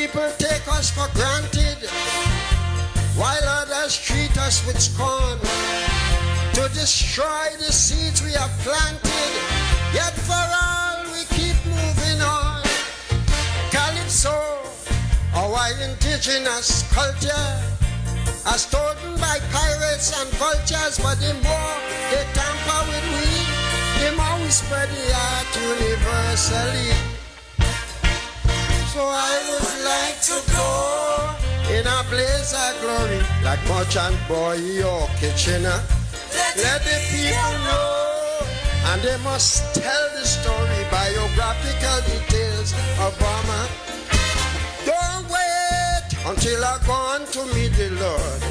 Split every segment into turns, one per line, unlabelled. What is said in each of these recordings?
people take us for granted, while others treat us with scorn, to destroy the seeds we have planted. Yet for all we keep moving on. Calypso, our indigenous culture, are stolen by pirates and vultures, but the more they tamper with we, the more we spread the art universally. So I would like to go in a blaze of glory, like Merchant Boy or Kitchener. Let the people know, and they must tell the story, biographical details of Burma. Don't wait until I go on to meet the Lord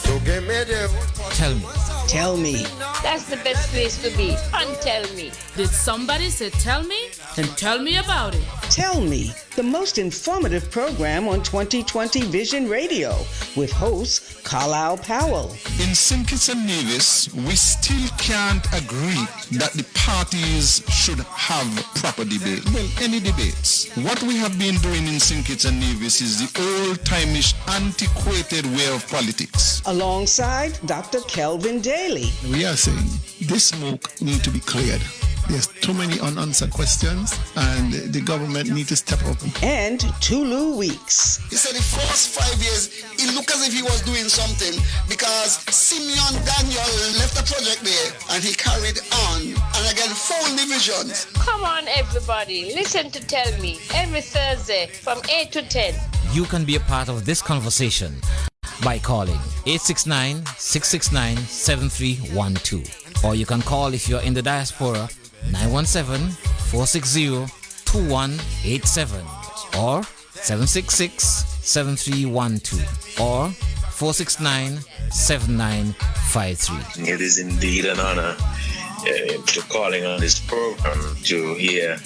to give me the...
Tell me.
Tell me.
That's the best place to be. And tell me.
Did somebody say tell me? Then tell me about it.
Tell Me, the most informative program on 2020 Vision Radio with host Carlisle Powell.
In St. Kitts and Nevis, we still can't agree that the parties should have proper debate. Well, any debates. What we have been doing in St. Kitts and Nevis is the old-timeish, antiquated way of politics.
Alongside Dr. Kelvin Daly.
We are saying this smoke needs to be cleared. There's too many unanswered questions, and the government needs to step up.
And Tulu Weeks.
He said the first 5 years, it looked as if he was doing something because Simeon Daniel left the project there and he carried on. And again, full divisions.
Come on, everybody. Listen to Tell Me every Thursday from 8 to 10.
You can be a part of this conversation by calling 869-669-7312. Or you can call if you're in the diaspora 917-460-2187 or 766-7312 or 469-7953.
It is indeed an honor to calling on this program to hear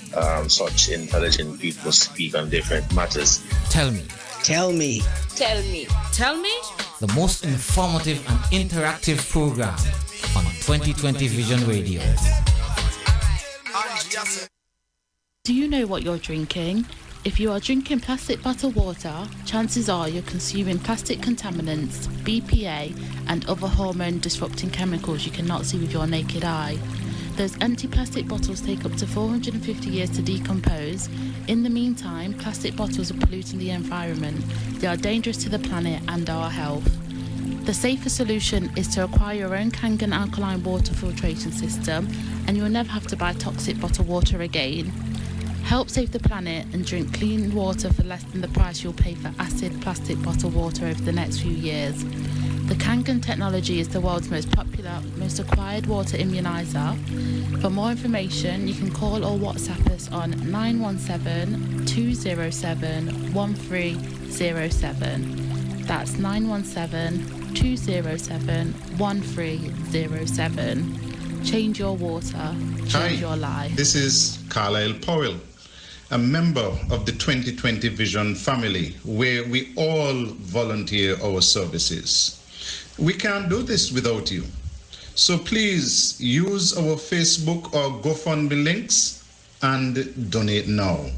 such intelligent people speak on different matters.
Tell me.
Tell me.
Tell me.
Tell me?
The most informative and interactive program on 2020 Vision Radio.
Do you know what you're drinking? If you are drinking plastic bottled water, chances are you're consuming plastic contaminants, BPA, and other hormone-disrupting chemicals you cannot see with your naked eye. Those empty plastic bottles take up to 450 years to decompose. In the meantime, plastic bottles are polluting the environment. They are dangerous to the planet and our health. The safer solution is to acquire your own Kangen alkaline water filtration system, and you'll never have to buy toxic bottled water again. Help save the planet and drink clean water for less than the price you'll pay for acid plastic bottled water over the next few years. The Kangen technology is the world's most popular, most acquired water immunizer. For more information, you can call or WhatsApp us on 917-207-1307. That's 917-207-1307. Change your water, change your life.
This is Carlisle Powell, a member of the 2020 Vision family, where we all volunteer our services. We can't do this without you. So please use our Facebook or GoFundMe links and donate now.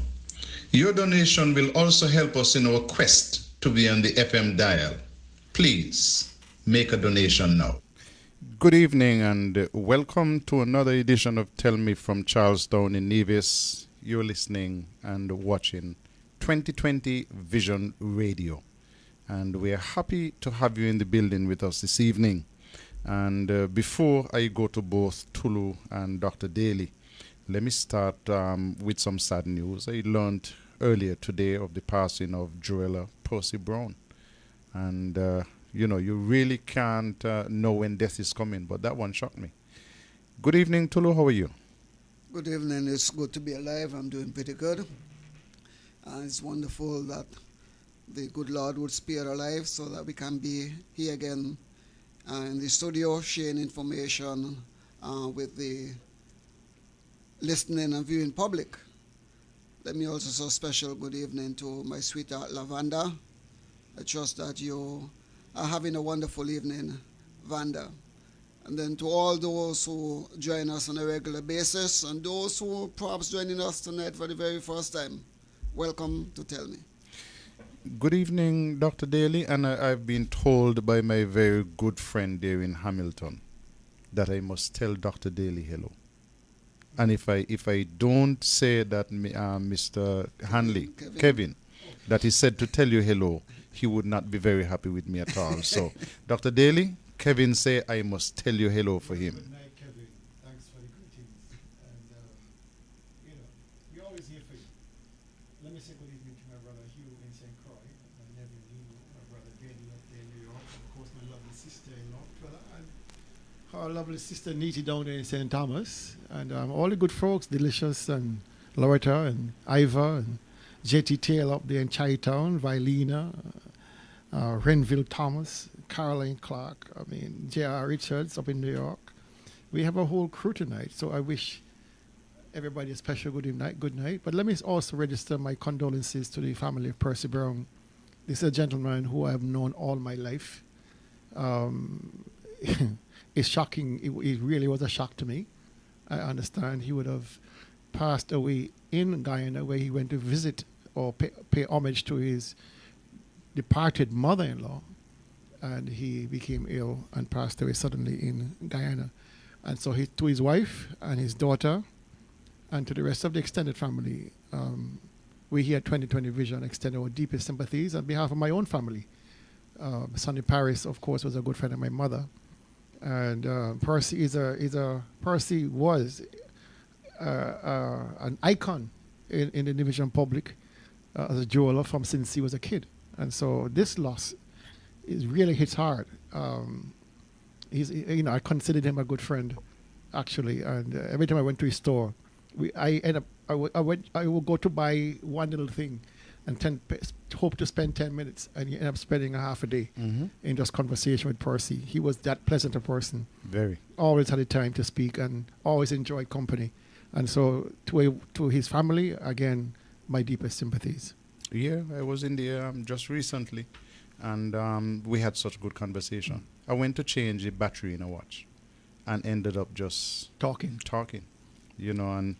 Your donation will also help us in our quest to be on the FM dial. Please make a donation now.
Good evening and welcome to another edition of Tell Me from Charlestown in Nevis. You're listening and watching 2020 Vision Radio. And we are happy to have you in the building with us this evening. And before I go to both Tulu and Dr. Daly, let me start with some sad news. I learned earlier today of the passing of Joella Percy Brown. And, you really can't know when death is coming, but that one shocked me. Good evening, Tulu. How are you?
Good evening. It's good to be alive. I'm doing pretty good. It's wonderful that the good Lord would spare our lives so that we can be here again in the studio sharing information with the listening and viewing public. Let me also say a special good evening to my sweetheart Lavanda. I trust that you are having a wonderful evening, Vanda. And then to all those who join us on a regular basis and those who perhaps joining us tonight for the very first time, welcome to Tell Me.
Good evening, Dr. Daly, and I've been told by my very good friend there in Hamilton that I must tell Dr. Daly hello. And if I don't say that, Mr. Hanley, Kevin, that he said to tell you hello, he would not be very happy with me at all. So, Dr. Daly, Kevin say I must tell you hello for him.
Good night, Kevin. Thanks for the greetings. And, we're always here for you. Let me say good evening to my brother Hugh in St. Croix, my nephew Nino, my brother Danny up there in New York, and of course my lovely sister-in-law, and our lovely sister Neety down there in St. Thomas, and all the good folks, Delicious and Loretta and Iva and Jetty Tail up there in Chi-Town, Vilena, Renville Thomas, Caroline Clark, J.R. Richards up in New York. We have a whole crew tonight, so I wish everybody a special good night. But let me also register my condolences to the family of Percy Brown. This is a gentleman who I have known all my life. It's shocking. It really was a shock to me. I understand he would have passed away in Guyana, where he went to visit or pay homage to his departed mother-in-law, and he became ill and passed away suddenly in Guyana. And so to his wife and his daughter and to the rest of the extended family, we here at 2020 Vision extend our deepest sympathies on behalf of my own family. Sonny Paris, of course, was a good friend of my mother. And Percy Percy was an icon in the division public as a jeweler since he was a kid. And so this loss really hits hard. I considered him a good friend, actually. And every time I went to his store, I would go to buy one little thing, and hope to spend 10 minutes, and you end up spending a half a day in just conversation with Percy. He was that pleasant a person.
Very.
Always had the time to speak and always enjoyed company. And so to his family, again, my deepest sympathies.
Yeah, I was in there just recently, and we had such good conversation. I went to change the battery in a watch and ended up just
talking,
and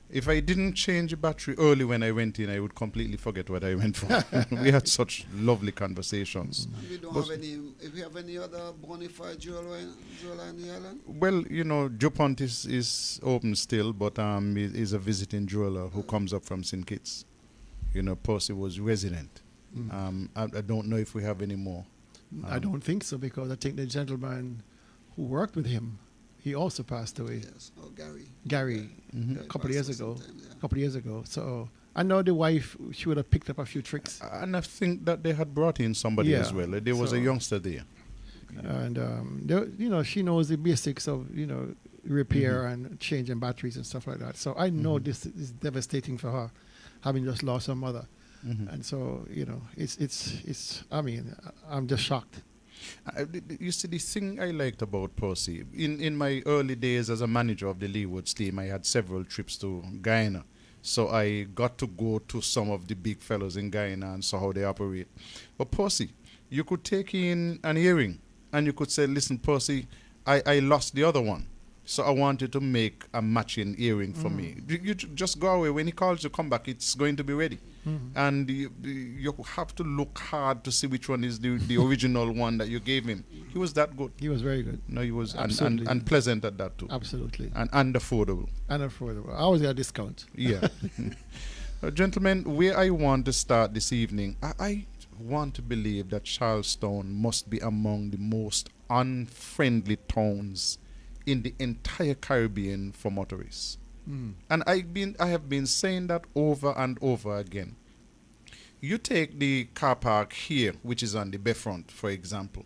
if I didn't change the battery early when I went in, I would completely forget what I went for. We had such lovely conversations.
If we have any other bona fide jeweler in the island?
Well, DuPont is open still, but is a visiting jeweler who comes up from St. Kitts. Percy was resident. I don't know if we have any more.
I don't think so, because I think the gentleman who worked with him, he also passed away.
Yes, Gary.
Gary, a couple of years ago. So I know the wife, she would have picked up a few tricks.
And I think that they had brought in somebody as well. There was a youngster there.
And, she knows the basics of, repair and changing batteries and stuff like that. So I know this is devastating for her, having just lost her mother. And so, I'm just shocked.
You see, the thing I liked about Percy, in my early days as a manager of the Leewoods team, I had several trips to Guyana. So I got to go to some of the big fellows in Guyana and saw how they operate. But Percy, you could take in an earring and you could say, listen, Percy, I lost the other one. So I want you to make a matching earring for me. You just go away. When he calls you, come back. It's going to be ready. And you have to look hard to see which one is the original one that you gave him. He was that good.
He was very good.
No, he was and pleasant at that too.
Absolutely.
And affordable.
And affordable. I always got a discount.
Yeah. Gentlemen, where I want to start this evening, I want to believe that Charlestown must be among the most unfriendly towns in the entire Caribbean for motorists. And I have been saying that over and over again. You take the car park here, which is on the Bayfront, for example,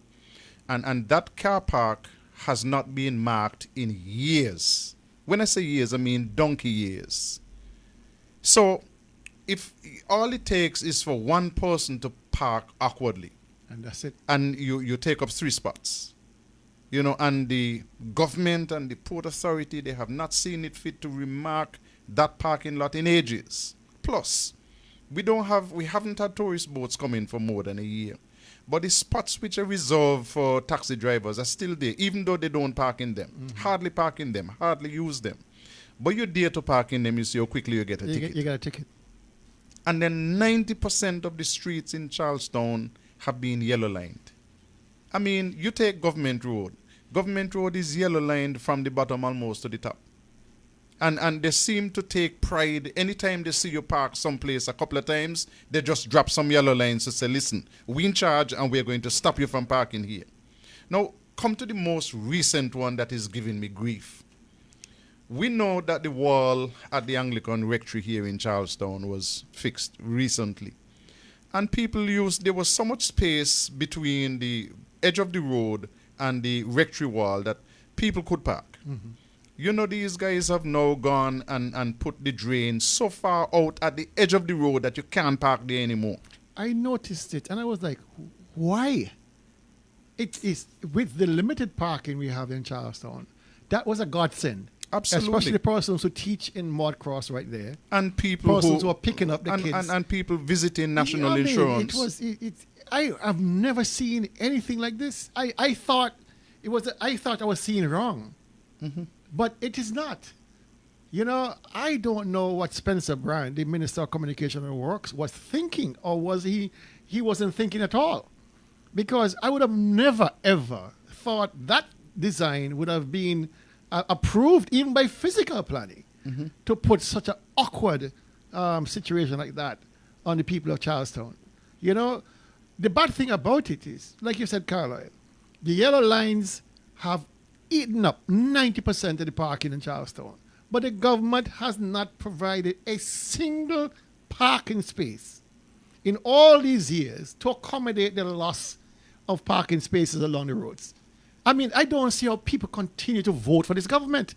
and that car park has not been marked in years. When I say years, I mean donkey years. So if all it takes is for one person to park awkwardly,
and that's it,
and you take up 3 spots, and the government and the Port Authority, they have not seen it fit to remark that parking lot in ages. Plus, we haven't had tourist boats come in for more than a year. But the spots which are reserved for taxi drivers are still there, even though they don't park in them. Hardly park in them, hardly use them. But you dare to park in them, you see how quickly you get a ticket.
You get a ticket.
And then 90% of the streets in Charlestown have been yellow lined. I mean, you take Government Road. Government Road is yellow lined from the bottom almost to the top. And they seem to take pride. Anytime they see you park someplace a couple of times, they just drop some yellow lines to say, listen, we in charge and we're going to stop you from parking here. Now, come to the most recent one that is giving me grief. We know that the wall at the Anglican Rectory here in Charlestown was fixed recently. And there was so much space between the edge of the road and the rectory wall that people could park.
Mm-hmm.
You know, these guys have now gone and put the drain so far out at the edge of the road that you can't park there anymore.
I noticed it and I was like, why? It is with the limited parking we have in Charlestown. That was a godsend.
Absolutely.
Especially the persons who teach in Maud Cross right there.
And people
who are picking up the kids.
And people visiting National
You know what I mean?
Insurance.
I've never seen anything like this. I thought I was seeing wrong.
Mm-hmm.
But it is not. You know, I don't know what Spencer Brand, the Minister of Communication and Works, was thinking, or was he wasn't thinking at all. Because I would have never, ever thought that design would have been approved even by physical planning to put such an awkward situation like that on the people of Charlestown. You know, the bad thing about it is, like you said, Carlisle, the yellow lines have eaten up 90% of the parking in Charlestown. But the government has not provided a single parking space in all these years to accommodate the loss of parking spaces along the roads. I mean, I don't see how people continue to vote for this government.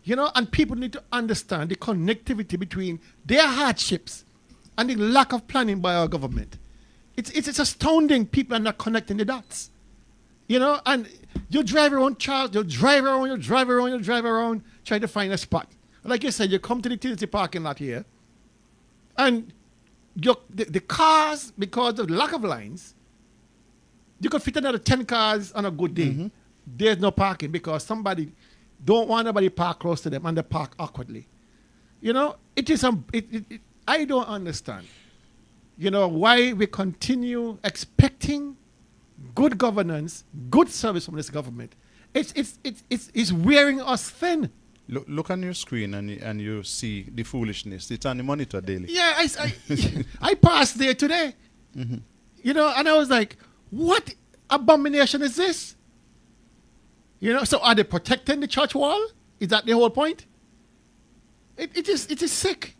You know, and people need to understand the connectivity between their hardships and the lack of planning by our government. It's astounding people are not connecting the dots. You know, and you drive around Charles, you drive around, trying to find a spot. Like you said, you come to the utility parking lot here, and the cars, because of the lack of lines, you could fit another 10 cars on a good day.
Mm-hmm.
There's no parking because somebody don't want nobody park close to them and they park awkwardly. You know, I don't understand, you know, why we continue expecting good governance, good service from this government. It's wearing us thin.
Look on your screen and you see the foolishness. It's on the monitor daily.
Yeah, I passed there today.
Mm-hmm.
You know, and I was like, what abomination is this? You know, so are they protecting the church wall? Is that the whole point? It is sick.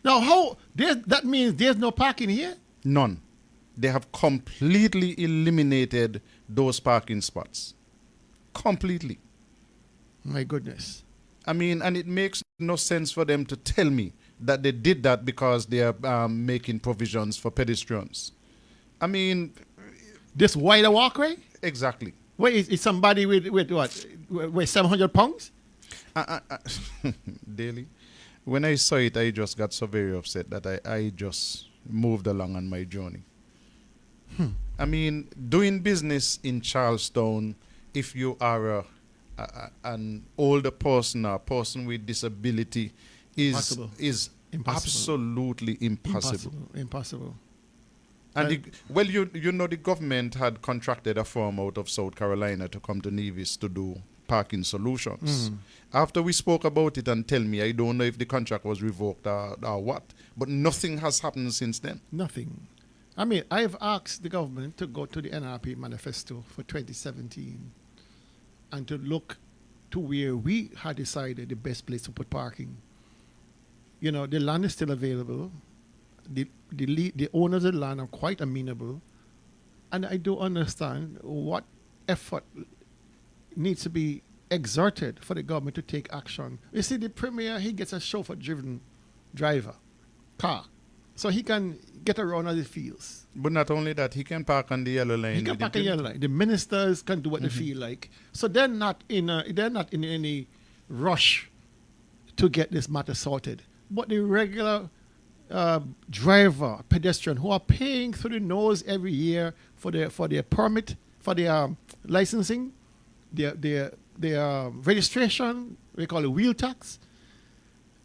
Now, that means there's no parking here?
None. They have completely eliminated those parking spots. Completely.
My goodness.
I mean, and it makes no sense for them to tell me that they did that because they are making provisions for pedestrians. I mean...
This wider walkway?
Exactly.
Wait, is somebody with what? With 700 pounds?
Daily. When I saw it, I just got so very upset that I just moved along on my journey. I mean, doing business in Charlestown, if you are an older person or a person with disability, is absolutely impossible.
Impossible.
And you know, the government had contracted a firm out of South Carolina to come to Nevis to do parking solutions. After we spoke about it and tell me, I don't know if the contract was revoked or what, but nothing has happened since then.
Nothing. I mean, I've asked the government to go to the NRP manifesto for 2017 and to look to where we had decided the best place to put parking. You know, the land is still available. The owners of the land are quite amenable. And I do understand what effort needs to be exerted for the government to take action. You see, the premier, he gets a chauffeur-driven car. So he can get around as he feels.
But not only that, he can park on the yellow line.
He can park on the yellow line. The ministers can do what they feel like. So they're not in any rush to get this matter sorted. But the regular driver, pedestrian, who are paying through the nose every year for their permit, for their licensing, their registration, we call it wheel tax.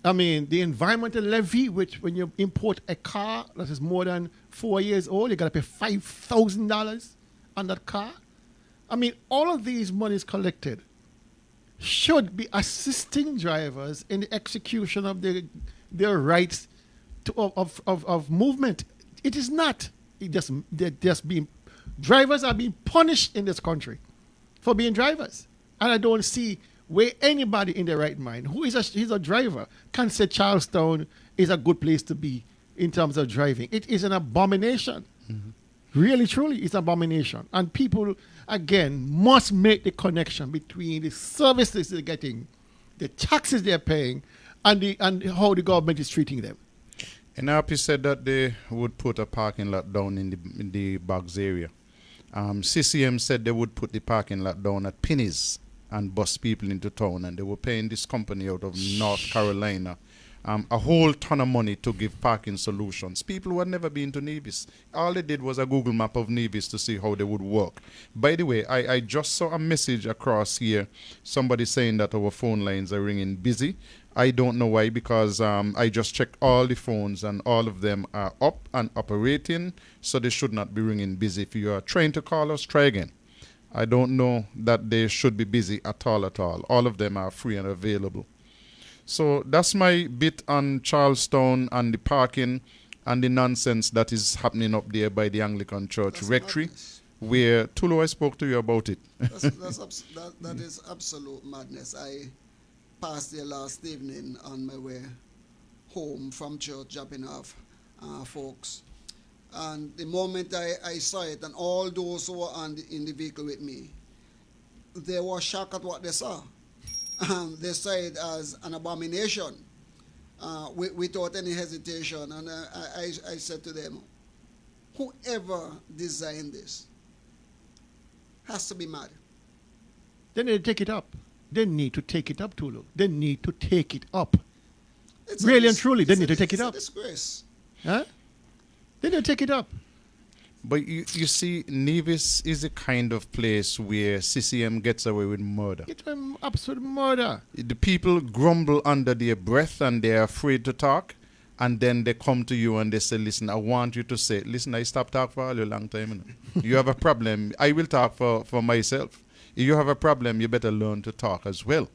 I mean, the environmental levy, which when you import a car that is more than 4 years old, you got to pay $5,000 on that car. I mean, all of these monies collected should be assisting drivers in the execution of their rights of movement. It is not. Drivers are being punished in this country for being drivers. And I don't see where anybody in their right mind, who is a driver, can say Charlestown is a good place to be in terms of driving. It is an abomination. Mm-hmm. Really, truly, it's an abomination. And people, again, must make the connection between the services they're getting, the taxes they're paying, and how the government is treating them.
And NRP said that they would put a parking lot down in the Bugs area. CCM said they would put the parking lot down at Penny's and bus people into town, and they were paying this company out of North Carolina a whole ton of money to give parking solutions. People who had never been to Nevis, all they did was a Google map of Nevis to see how they would work. By the way, I just saw a message across here, somebody saying that our phone lines are ringing busy. I don't know why, because I just checked all the phones and all of them are up and operating, so they should not be ringing busy. If you are trying to call us, try again. I don't know that they should be busy at all. All of them are free and available. So that's my bit on Charlestown and the parking and the nonsense that is happening up there by the Anglican Church Rectory, where Tulu, I spoke to you about it.
That is absolute madness. I passed there last evening on my way home from church, dropping off folks. And the moment I saw it, and all those who were in the vehicle with me, they were shocked at what they saw. They saw it as an abomination without any hesitation. And I said to them, whoever designed this has to be mad.
They need to take it up. They need to take it up, Tulu. They need to take it up. Really and truly, they need to take it up.
It's a disgrace.
Huh? They need to take it up.
But you see, Nevis is a kind of place where CCM gets away with murder.
It's absolute murder.
The people grumble under their breath and they're afraid to talk. And then they come to you and they say, listen, I want you to say, listen, I stopped talking for a long time. You have a problem. I will talk for myself. If you have a problem, you better learn to talk as well.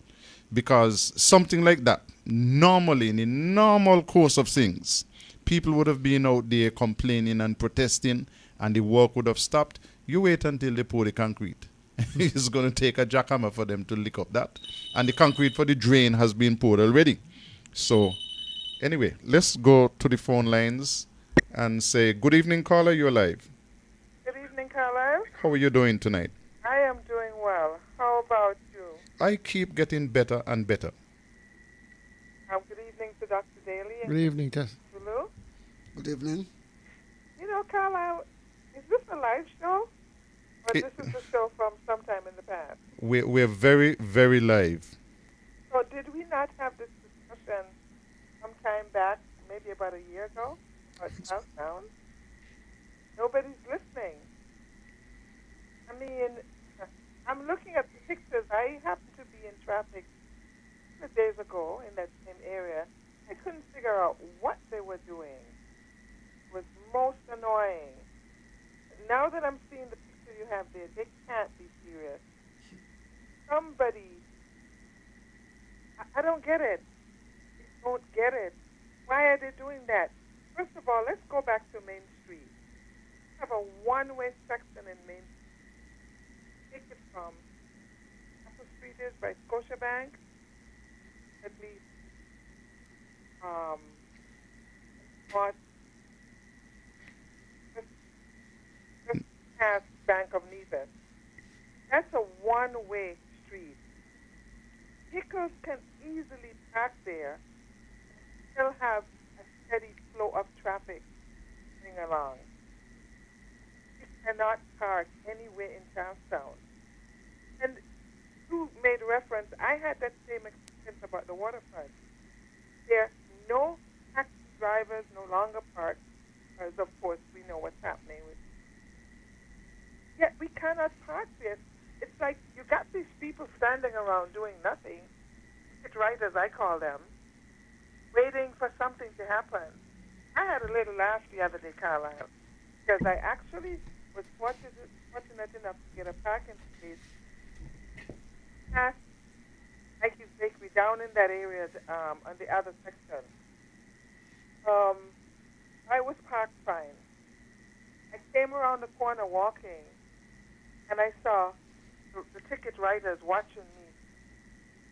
Because something like that, normally, in the normal course of things, people would have been out there complaining and protesting, and the work would have stopped. You wait until they pour the concrete. It's going to take a jackhammer for them to lick up that. And the concrete for the drain has been poured already. So, anyway, let's go to the phone lines and say, good evening, caller, you're live.
Good evening, caller.
How are you doing tonight?
I am doing well. How about you?
I keep getting better and better.
Good evening to Dr. Daly.
Good evening, Tess.
Hello.
Good evening.
You know, Carlisle, is this a live show? Or this is a show from sometime in the past?
We're very, very live.
So did we not have this discussion some time back, maybe about a year ago? Or Southtown? Nobody's listening. I mean, I'm looking at the pictures. I happened to be in traffic a few days ago in that same area. I couldn't figure out what they were doing. It was most annoying. Now that I'm seeing the picture you have there, they can't be serious. Somebody, I don't get it. I don't get it. Why are they doing that? First of all, let's go back to Main Street. We have a one-way section in Main Street. Take it from Apple Street is by Scotiabank, at least what just past Bank of Nevis. That's a one-way street. Vehicles can easily park there and still have a steady flow of traffic going along. You cannot park anywhere in Charlestown. And you made reference, I had that same experience about the waterfront. There, no taxi drivers no longer park, because of course we know what's happening with. Yet we cannot park there. It's like you got these people standing around doing nothing, ticket writers I call them, waiting for something to happen. I had a little laugh the other day, Carlisle, because I actually was fortunate enough to get a parking space past Mikey's Bakery down in that area on the other section. I was parked fine. I came around the corner walking, and I saw the ticket writers watching me,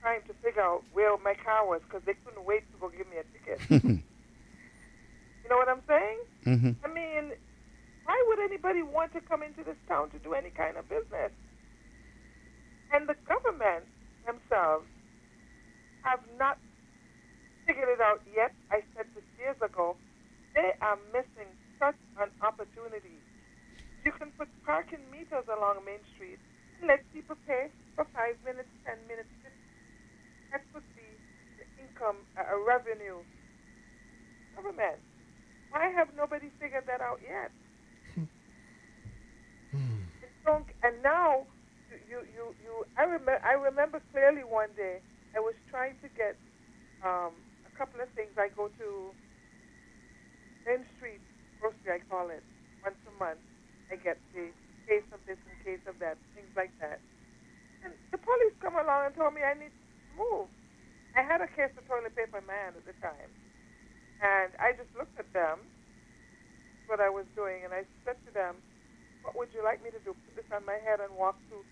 trying to figure out where my car was because they couldn't wait to go give me a ticket. You know what I'm saying?
Mm-hmm.
I mean, why would anybody want to come into this town to do any kind of business? And the government themselves have not figured it out yet. I said this years ago. They are missing such an opportunity. You can put parking meters along Main Street and let people pay for 5 minutes, 10 minutes. That would be the income, a revenue. Government. Why have nobody figured that out yet? And now, I remember clearly one day I was trying to get a couple of things. I go to Main Street Grocery, I call it, once a month. I get the case of this and case of that, things like that. And the police come along and told me I need to move. I had a case of toilet paper in my hand at the time. And I just looked at them, what I was doing, and I said to them, what would you like me to do? Put this on my head and walk through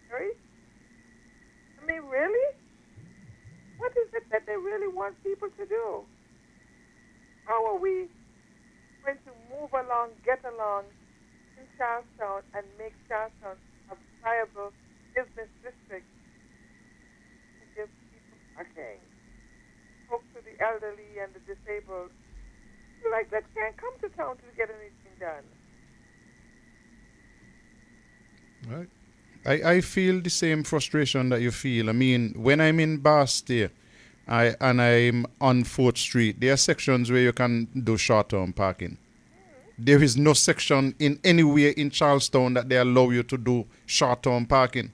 Harry? I mean, really? What is it that they really want people to do? How are we going to move along, get along in Charlestown and make Charlestown a viable business district to give people parking? Talk to the elderly and the disabled. Like that can't come to town to get anything done.
Right. I feel the same frustration that you feel. I mean, when I'm in Bastille and I'm on 4th Street, there are sections where you can do short-term parking. There is no section in anywhere in Charlestown that they allow you to do short-term parking.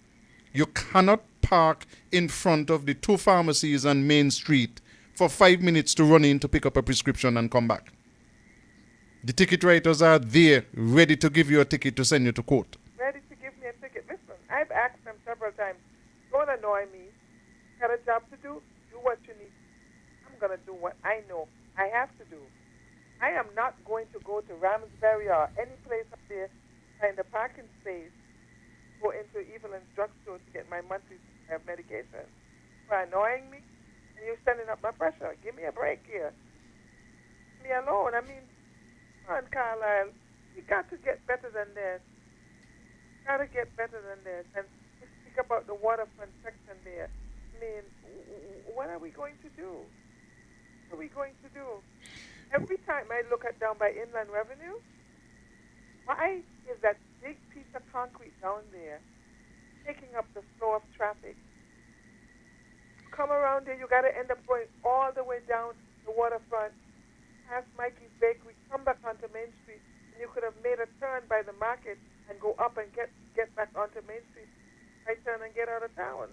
You cannot park in front of the 2 pharmacies on Main Street for 5 minutes to run in to pick up a prescription and come back. The ticket writers are there, ready to give you a ticket to send you to court.
Ready to give me a ticket. Listen, I've asked them several times, don't annoy me. Got a job to do? Do what you need. I'm going to do what I know I have to do. I am not going to go to Ramsbury or any place up there, find a parking space, go into Evelyn's drugstore to get my monthly medication. For annoying me, and you're sending up my pressure. Give me a break here. Leave me alone. I mean, come on, Carlisle. You got to get better than this. Got to get better than this. And you speak about the waterfront section there. I mean, what are we going to do? What are we going to do? Every time I look at down by Inland Revenue, why is that big piece of concrete down there taking up the flow of traffic? Come around there, you got to end up going all the way down the waterfront, past Mikey's Bakery, come back onto Main Street, and you could have made a turn by the market and go up and get back onto Main Street, right turn and get out of town.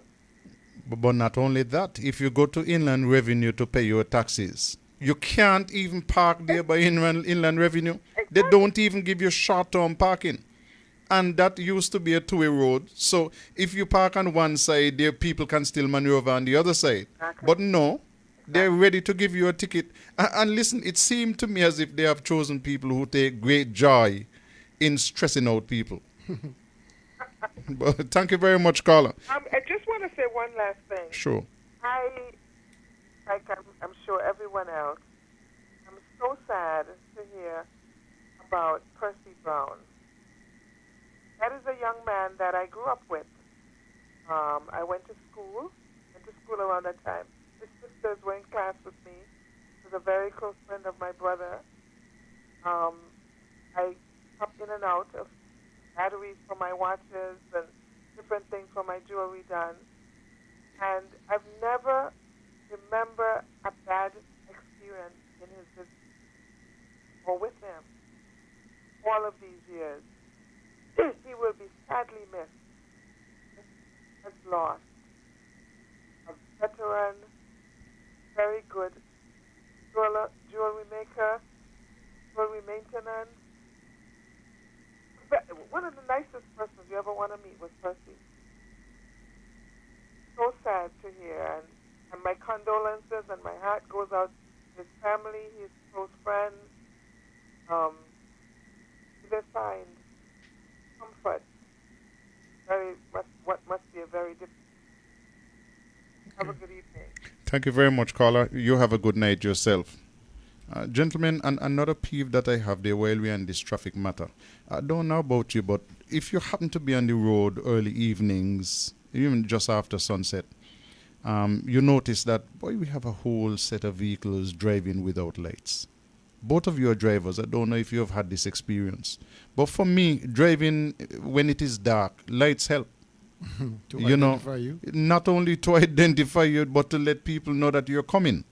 But not only that, if you go to Inland Revenue to pay your taxes, you can't even park there by Inland Revenue. Exactly. They don't even give you short-term parking. And that used to be a two-way road. So if you park on one side, there people can still maneuver on the other side. Exactly. But no, they're ready to give you a ticket. And listen, it seemed to me as if they have chosen people who take great joy in stressing out people. But thank you very much, Carla.
I just want to say one last thing.
Sure.
I'm sure everyone else, I'm so sad to hear about Percy Brown. That is a young man that I grew up with. I went to school around that time. His sisters were in class with me. He was a very close friend of my brother. I popped in and out of batteries for my watches and different things for my jewelry done. And I've never remember a bad experience in his business or with him all of these years. He will be sadly missed. Has lost a veteran, very good jewelry maker, jewelry maintenance. One of the nicest persons you ever want to meet was Percy. So sad to hear, and my condolences, and my heart goes out to his family, his close friends. They find comfort. What must be a very difficult. Have a good evening.
Thank you very much, caller. You have a good night yourself. Gentlemen, and another peeve that I have there while we're on this traffic matter. I don't know about you, but if you happen to be on the road early evenings, even just after sunset, you notice that, boy, we have a whole set of vehicles driving without lights. Both of you are drivers. I don't know if you have had this experience. But for me, driving when it is dark, lights help.
To identify you?
Not only to identify you, but to let people know that you're coming.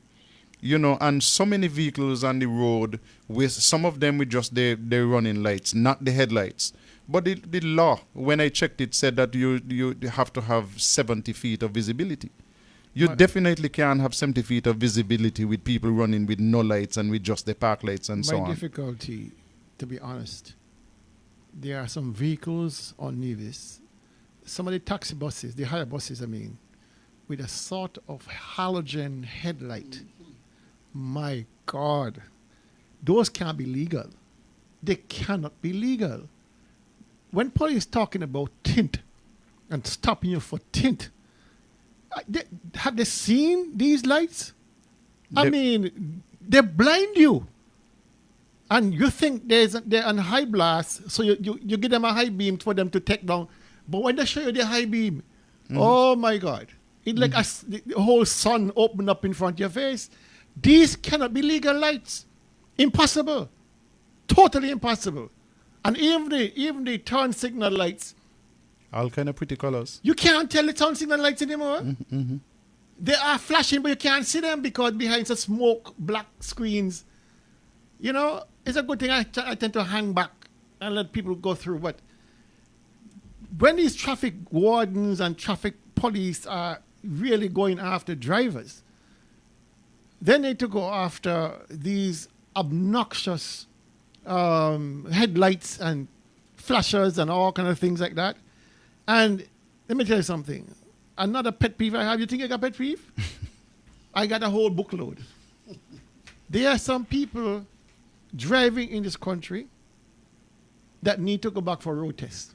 And so many vehicles on the road, with some of them with just their running lights, not the headlights. But the law, when I checked it, said that you have to have 70 feet of visibility. You definitely can't have 70 feet of visibility with people running with no lights and with just the park lights and so on.
My difficulty, to be honest, there are some vehicles on Nevis, some of the taxi buses, the higher buses, with a sort of halogen headlight. My God, those can't be legal. They cannot be legal. When police talking about tint and stopping you for tint, have they seen these lights? They blind you. And you think they're on high blast, so you give them a high beam for them to take down. But when they show you the high beam, oh my God, it's like the whole sun opened up in front of your face. These cannot be legal lights. Impossible. Totally impossible. And even the turn signal lights,
all kind of pretty colors.
You can't tell the turn signal lights anymore. They are flashing, but you can't see them because behind the smoke, black screens. It's a good thing I tend to hang back and let people go through. But when these traffic wardens and traffic police are really going after drivers, they need to go after these obnoxious headlights and flashers and all kind of things like that. And let me tell you something. Another pet peeve I have. You think I got pet peeve? I got a whole bookload. There are some people driving in this country that need to go back for road tests.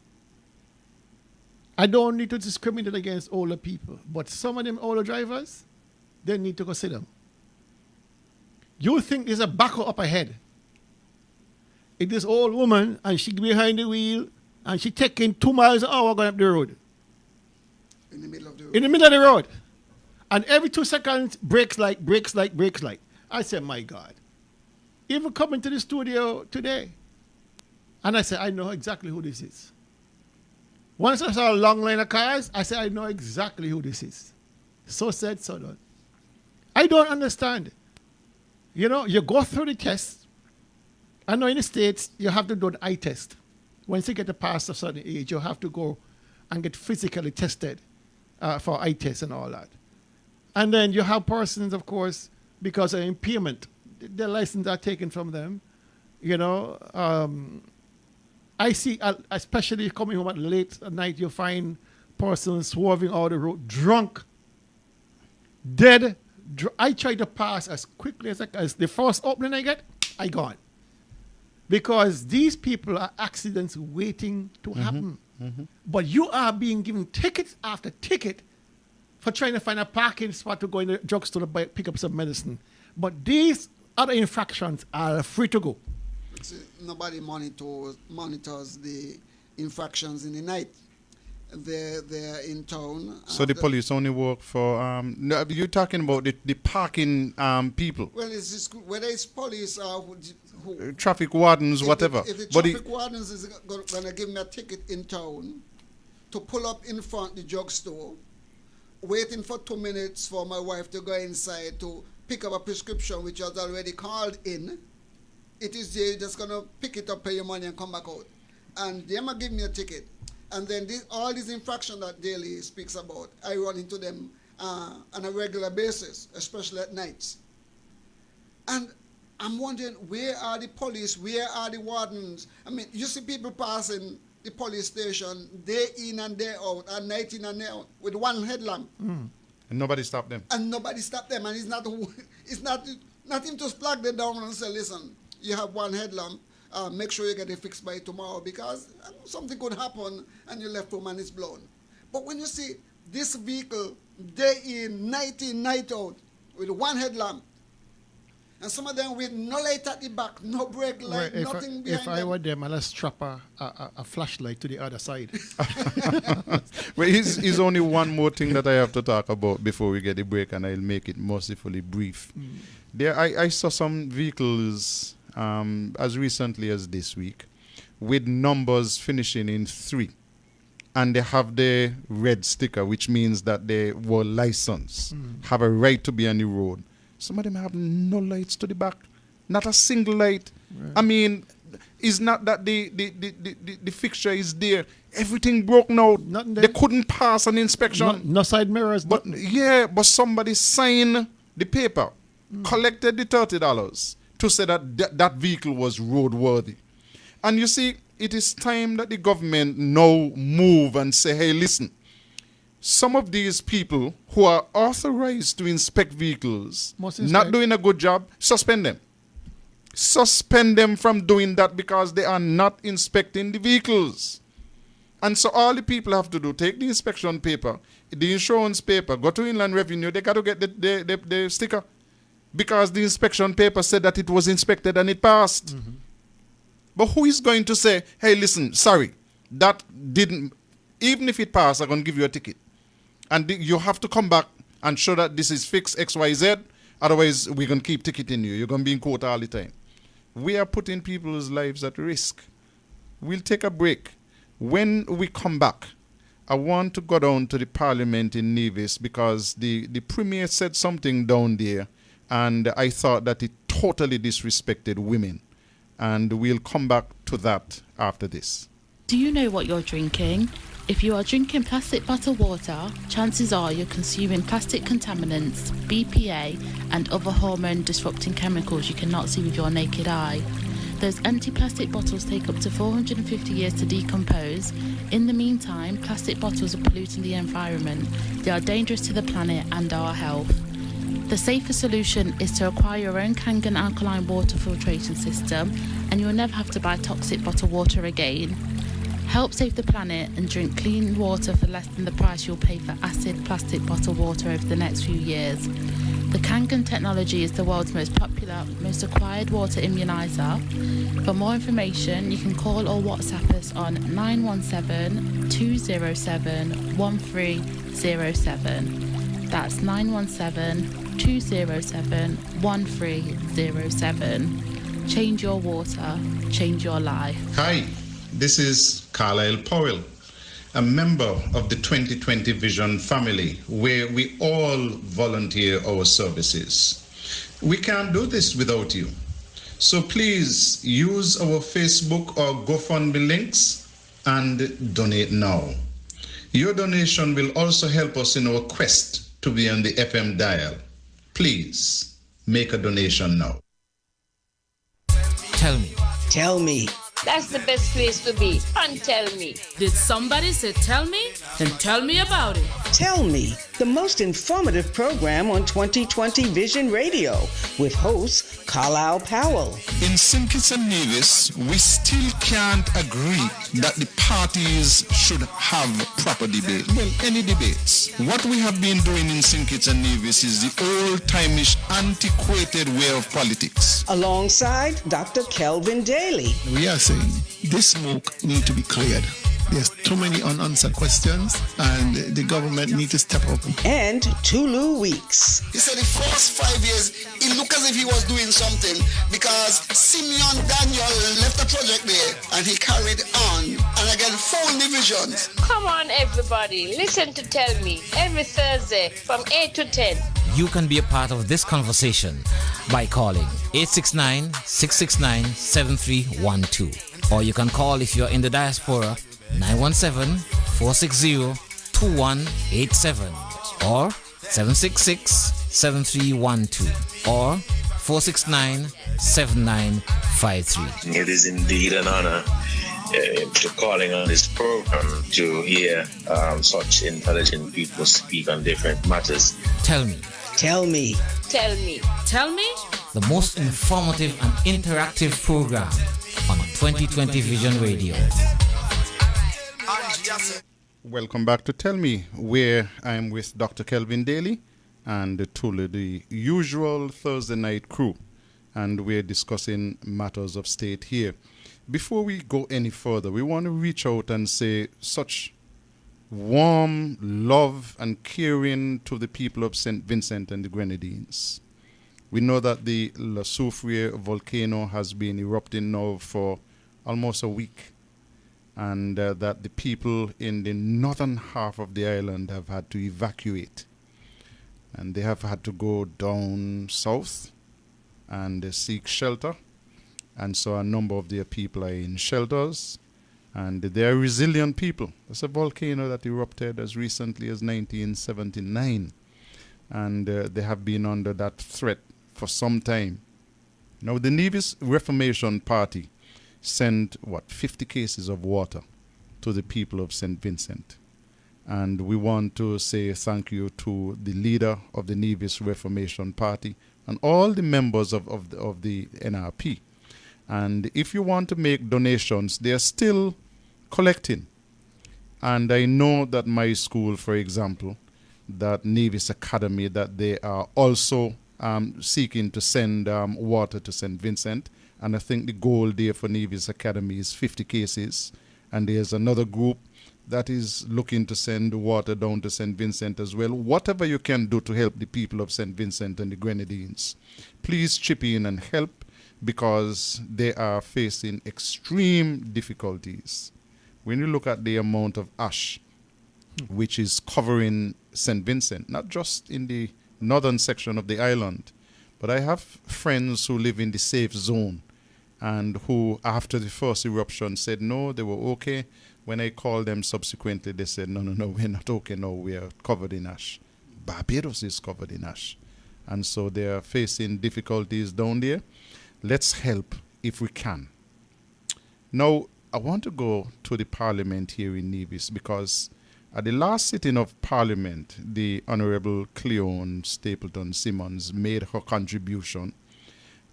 I don't need to discriminate against older people, but some of them older drivers, they need to go sit them. You think there's a backer up ahead. It's this old woman and she behind the wheel and she taking 2 miles an hour going up the road.
In the middle of the road.
In the middle of the road. And every 2 seconds, brakes light, brakes light, brakes light. I said, my God. Even coming to the studio today. And I said, I know exactly who this is. Once I saw a long line of cars, I said, I know exactly who this is. So said, so done. I don't understand. You go through the test. I know in the States, you have to do an eye test. Once you get past a certain age, you have to go and get physically tested for eye tests and all that. And then you have persons, of course, because of impairment, their license are taken from them. I see, especially coming home at late at night, you find persons swerving out the road, drunk, dead. I try to pass as quickly as the first opening I get, I gone. Because these people are accidents waiting to happen. But you are being given ticket after ticket for trying to find a parking spot to go in the drugstore to pick up some medicine. But these other infractions are free to go.
See, nobody monitors the infractions in the night. They're in town.
So the police only work for... you're talking about the parking people.
Well, whether it's police or
traffic wardens, whatever.
If the traffic wardens is going to give me a ticket in town to pull up in front of the drugstore, waiting for 2 minutes for my wife to go inside to pick up a prescription which was already called in, it is they just going to pick it up, pay your money, and come back out. And they might give me a ticket. And then all these infractions that Daly speaks about, I run into them on a regular basis, especially at nights. And I'm wondering, where are the police? Where are the wardens? I mean, you see people passing the police station day in and day out, and night in and day out, with one headlamp.
And nobody stopped them.
And nobody stopped them. And it's not him to flag them down and say, listen, you have one headlamp, make sure you get it fixed by tomorrow, because something could happen and you left home and it's blown. But when you see this vehicle day in, night out, with one headlamp, and some of them with no light at the back, no brake light, nothing behind them.
If I were them, I'd strap a flashlight to the other side.
Well, here's only one more thing that I have to talk about before we get the break, and I'll make it mercifully brief. I saw some vehicles as recently as this week with numbers finishing in 3. And they have the red sticker, which means that they were licensed, have a right to be on the road. Some of them have no lights to the back, not a single light. Right. I mean, it's not that the fixture is there. Everything broke now. They couldn't pass an inspection.
No side mirrors.
But somebody signed the paper, collected the $30 to say that vehicle was roadworthy. And you see, it is time that the government now move and say, hey, listen, some of these people who are authorized to inspect vehicles not doing a good job, suspend them. Suspend them from doing that because they are not inspecting the vehicles. And so all the people have to do, take the inspection paper, the insurance paper, go to Inland Revenue, they got to get the sticker because the inspection paper said that it was inspected and it passed. But who is going to say, hey, listen, sorry, that didn't, even if it passed, I'm going to give you a ticket. And you have to come back and show that this is fixed XYZ. Otherwise, we're going to keep ticketing you. You're going to be in court all the time. We are putting people's lives at risk. We'll take a break. When we come back, I want to go down to the parliament in Nevis because the premier said something down there, and I thought that it totally disrespected women. And we'll come back to that after this.
Do you know what you're drinking? If you are drinking plastic bottled water, chances are you're consuming plastic contaminants, BPA, and other hormone-disrupting chemicals you cannot see with your naked eye. Those empty plastic bottles take up to 450 years to decompose. In the meantime, plastic bottles are polluting the environment. They are dangerous to the planet and our health. The safer solution is to acquire your own Kangen alkaline water filtration system, and you'll never have to buy toxic bottled water again. Help save the planet and drink clean water for less than the price you'll pay for acid plastic bottled water over the next few years. The Kangen technology is the world's most popular, most acquired water immuniser. For more information, you can call or WhatsApp us on 917-207-1307. That's 917-207-1307. Change your water, change your life.
Hi, this is Carlisle Powell, a member of the 2020 Vision family, where we all volunteer our services. We can't do this without you. So please use our Facebook or GoFundMe links and donate now. Your donation will also help us in our quest to be on the FM dial. Please make a donation now.
Tell me.
Tell me.
That's the best place to be. And tell me.
Did somebody say tell me? Then tell me about it.
Tell Me, the most informative program on 2020 Vision Radio with host Carlisle Powell.
In St. Kitts and Nevis, we still can't agree that the parties should have proper debate. Well, any debates. What we have been doing in St. Kitts and Nevis is the old-timeish, antiquated way of politics.
Alongside Dr. Kelvin Daly.
We are saying this smoke needs to be cleared. There's too many unanswered questions, and the government needs to step up.
And Tulu Weeks.
He said the first 5 years, it looked as if he was doing something because Simeon Daniel left the project there and he carried on and again 4 divisions.
Come on, everybody. Listen to Tell Me every Thursday from 8 to 10.
You can be a part of this conversation by calling 869-669-7312. Or you can call if you're in the diaspora 917-460-2187 or 766-7312 or 469-7953.
It is indeed an honor to calling on this program to hear such intelligent people speak on different matters.
Tell me.
Tell me.
Tell me.
Tell me.
The most informative and interactive program on 2020 Vision Radio.
Welcome back to Tell Me, where I am with Dr. Kelvin Daly and Tulu, the usual Thursday night crew, and we're discussing matters of state here. Before we go any further, we want to reach out and say such warm love and caring to the people of St. Vincent and the Grenadines. We know that the Le Soufriere volcano has been erupting now for almost a week, and that the people in the northern half of the island have had to evacuate. And they have had to go down south and seek shelter. And so a number of their people are in shelters, and they are resilient people. It's a volcano that erupted as recently as 1979, and they have been under that threat for some time. Now, the Nevis Reformation Party sent, 50 cases of water to the people of St. Vincent. And we want to say thank you to the leader of the Nevis Reformation Party and all the members of the NRP. And if you want to make donations, they are still collecting. And I know that my school, for example, that Nevis Academy, that they are also seeking to send water to St. Vincent. And I think the goal there for Nevis Academy is 50 cases. And there's another group that is looking to send water down to St. Vincent as well. Whatever you can do to help the people of St. Vincent and the Grenadines, please chip in and help, because they are facing extreme difficulties. When you look at the amount of ash which is covering St. Vincent, not just in the northern section of the island, but I have friends who live in the safe zone and who, after the first eruption, said no, they were okay. When I called them subsequently, they said, no, we're not okay, no, we are covered in ash. Barbados is covered in ash. And so they are facing difficulties down there. Let's help if we can. Now, I want to go to the Parliament here in Nevis, because at the last sitting of Parliament, the Honourable Cleone Stapleton Simmons made her contribution,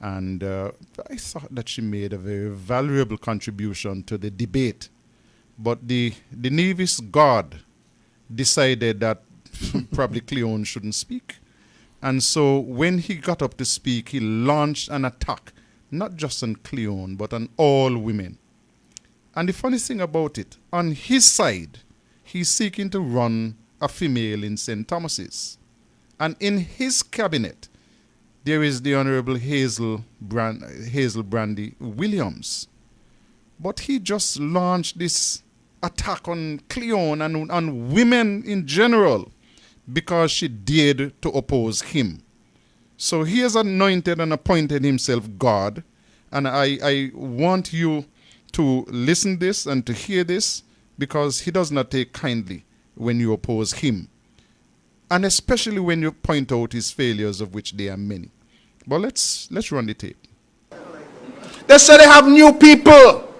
and I thought that she made a very valuable contribution to the debate. But the Nevis God decided that probably Cleone shouldn't speak. And so when he got up to speak, he launched an attack, not just on Cleone, but on all women. And the funny thing about it, on his side, he's seeking to run a female in St. Thomas's. And in his cabinet, there is the Honourable Hazel Brandy Williams. But he just launched this attack on Cleone and on women in general because she dared to oppose him. So he has anointed and appointed himself God. And I want you to listen this and to hear this, because he does not take kindly when you oppose him. And especially when you point out his failures, of which there are many. But let's run the tape.
They say they have new people.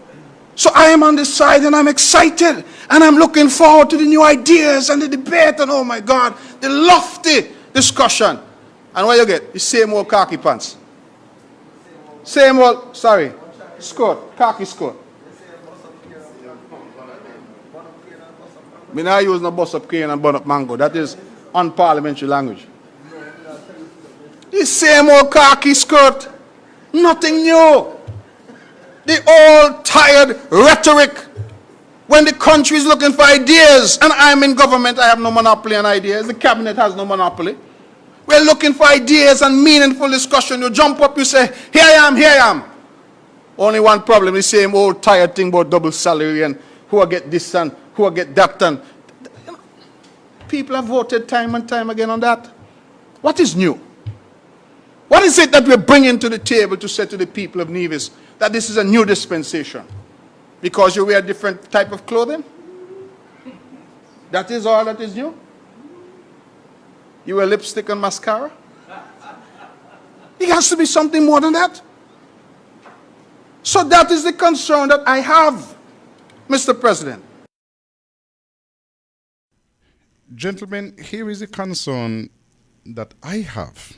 So I am on the side and I'm excited. And I'm looking forward to the new ideas and the debate. And oh my God, the lofty discussion. And what you get? The same old khaki pants. Same old, skirt, khaki skirt. Me not use no bus up cane and burn up mango. That is unparliamentary language. The same old khaki skirt. Nothing new. The old tired rhetoric. When the country is looking for ideas, and I'm in government, I have no monopoly on ideas. The cabinet has no monopoly. We're looking for ideas and meaningful discussion. You jump up, you say, here I am. Only one problem, the same old tired thing about double salary and who will get this and who will get that. And people have voted time and time again on that. What is new? What is it that we're bringing to the table to say to the people of Nevis that this is a new dispensation? Because you wear a different type of clothing? That is all that is new? You wear lipstick and mascara? It has to be something more than that. So that is the concern that I have, Mr. President.
Gentlemen, here is a concern that I have.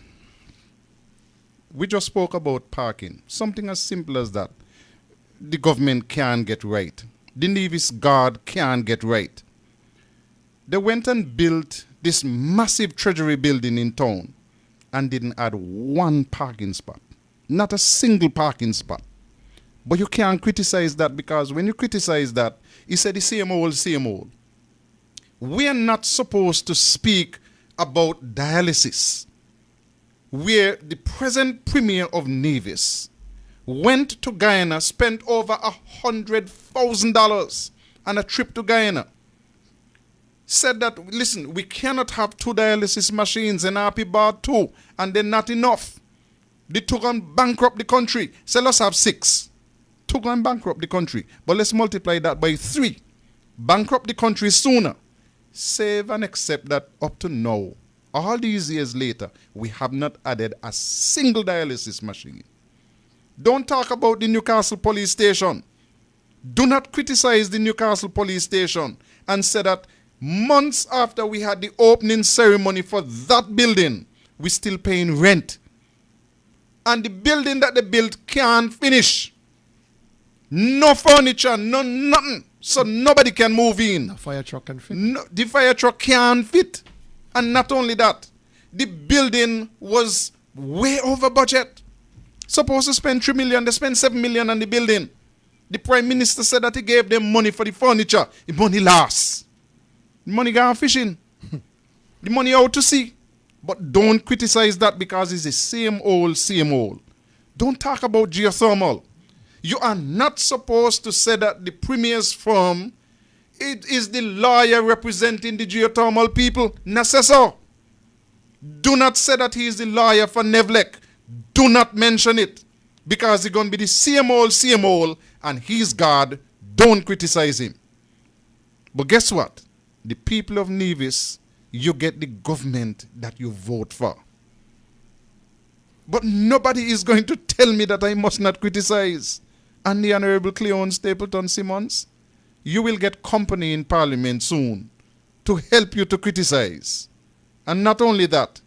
We just spoke about parking. Something as simple as that. The government can get right. The Nevis Guard can get right. They went and built this massive treasury building in town and didn't add one parking spot. Not a single parking spot. But you can't criticize that, because when you criticize that, you say the same old, same old. We are not supposed to speak about dialysis, where the present premier of Nevis went to Guyana, spent over $100,000 on a trip to Guyana. Said that, listen, we cannot have 2 dialysis machines in RP Bar 2, and they're not enough. They took on bankrupt the country. So let's have 6. Took on bankrupt the country. But let's multiply that by 3. Bankrupt the country sooner. Save and accept that up to now, all these years later, we have not added a single dialysis machine. Don't talk about the Newcastle police station. Do not criticize the Newcastle police station and say that months after we had the opening ceremony for that building, we're still paying rent. And the building that they built can't finish. No furniture, no nothing. So nobody can move in.
A fire truck can fit.
No, the fire truck can't fit. And not only that, the building was way over budget. Supposed to spend 3 million, they spent 7 million on the building. The Prime Minister said that he gave them money for the furniture. The money lasts. The money gone fishing. The money out to sea. But don't criticize that, because it's the same old, same old. Don't talk about geothermal. You are not supposed to say that the Premier's firm, it is the lawyer representing the geothermal people. Necessor. Do not say that he is the lawyer for Nevlec. Do not mention it, because it's going to be the same old, and he's God. Don't criticize him. But guess what? The people of Nevis, you get the government that you vote for. But nobody is going to tell me that I must not criticize. And the Honorable Cleon Stapleton Simmons, you will get company in Parliament soon to help you to criticize. And not only that,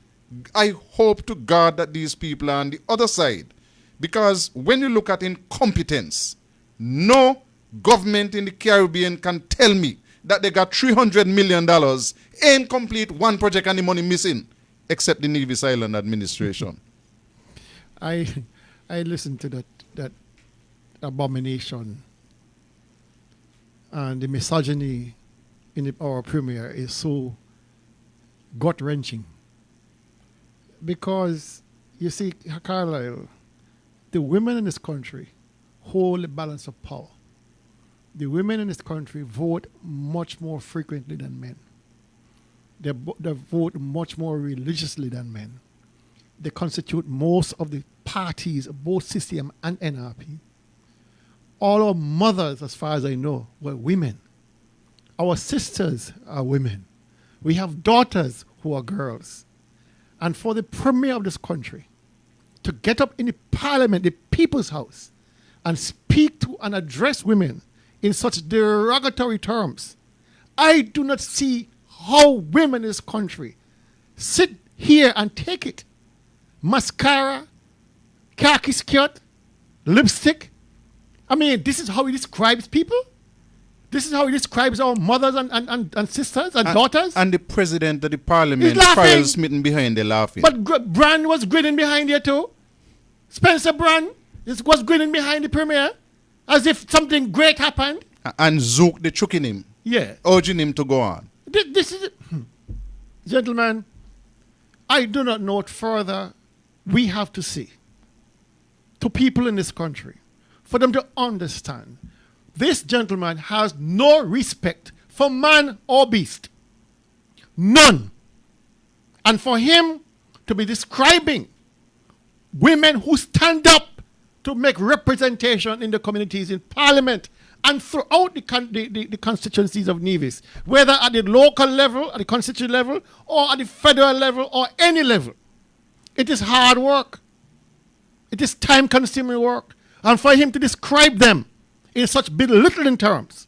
I hope to God that these people are on the other side. Because when you look at incompetence, no government in the Caribbean can tell me that they got $300 million, ain't complete one project and the money missing, except the Nevis Island administration.
I listened to that abomination, and the misogyny in our premier is so gut-wrenching. Because, you see, Carlisle, the women in this country hold the balance of power. The women in this country vote much more frequently than men. They vote much more religiously than men. They constitute most of the parties, both CCM and NRP. All our mothers, as far as I know, were women. Our sisters are women. We have daughters who are girls. And for the premier of this country to get up in the parliament, the people's house, and speak to and address women in such derogatory terms, I do not see how women in this country sit here and take it. Mascara, khaki skirt, lipstick. I mean, this is how he describes people? This is how he describes our mothers and sisters and daughters?
And the president of the parliament, Farrell Smitten, behind there laughing.
But Brand was grinning behind here too. Spencer Brand was grinning behind the premier as if something great happened.
And Zook, they choking him.
Yeah.
Urging him to go on.
This is it. Gentlemen, I do not know what further we have to say to people in this country for them to understand this gentleman has no respect for man or beast. None. And for him to be describing women who stand up to make representation in the communities in parliament and throughout the constituencies of Nevis, whether at the local level, at the constituent level, or at the federal level, or any level. It is hard work. It is time-consuming work. And for him to describe them in such belittling terms,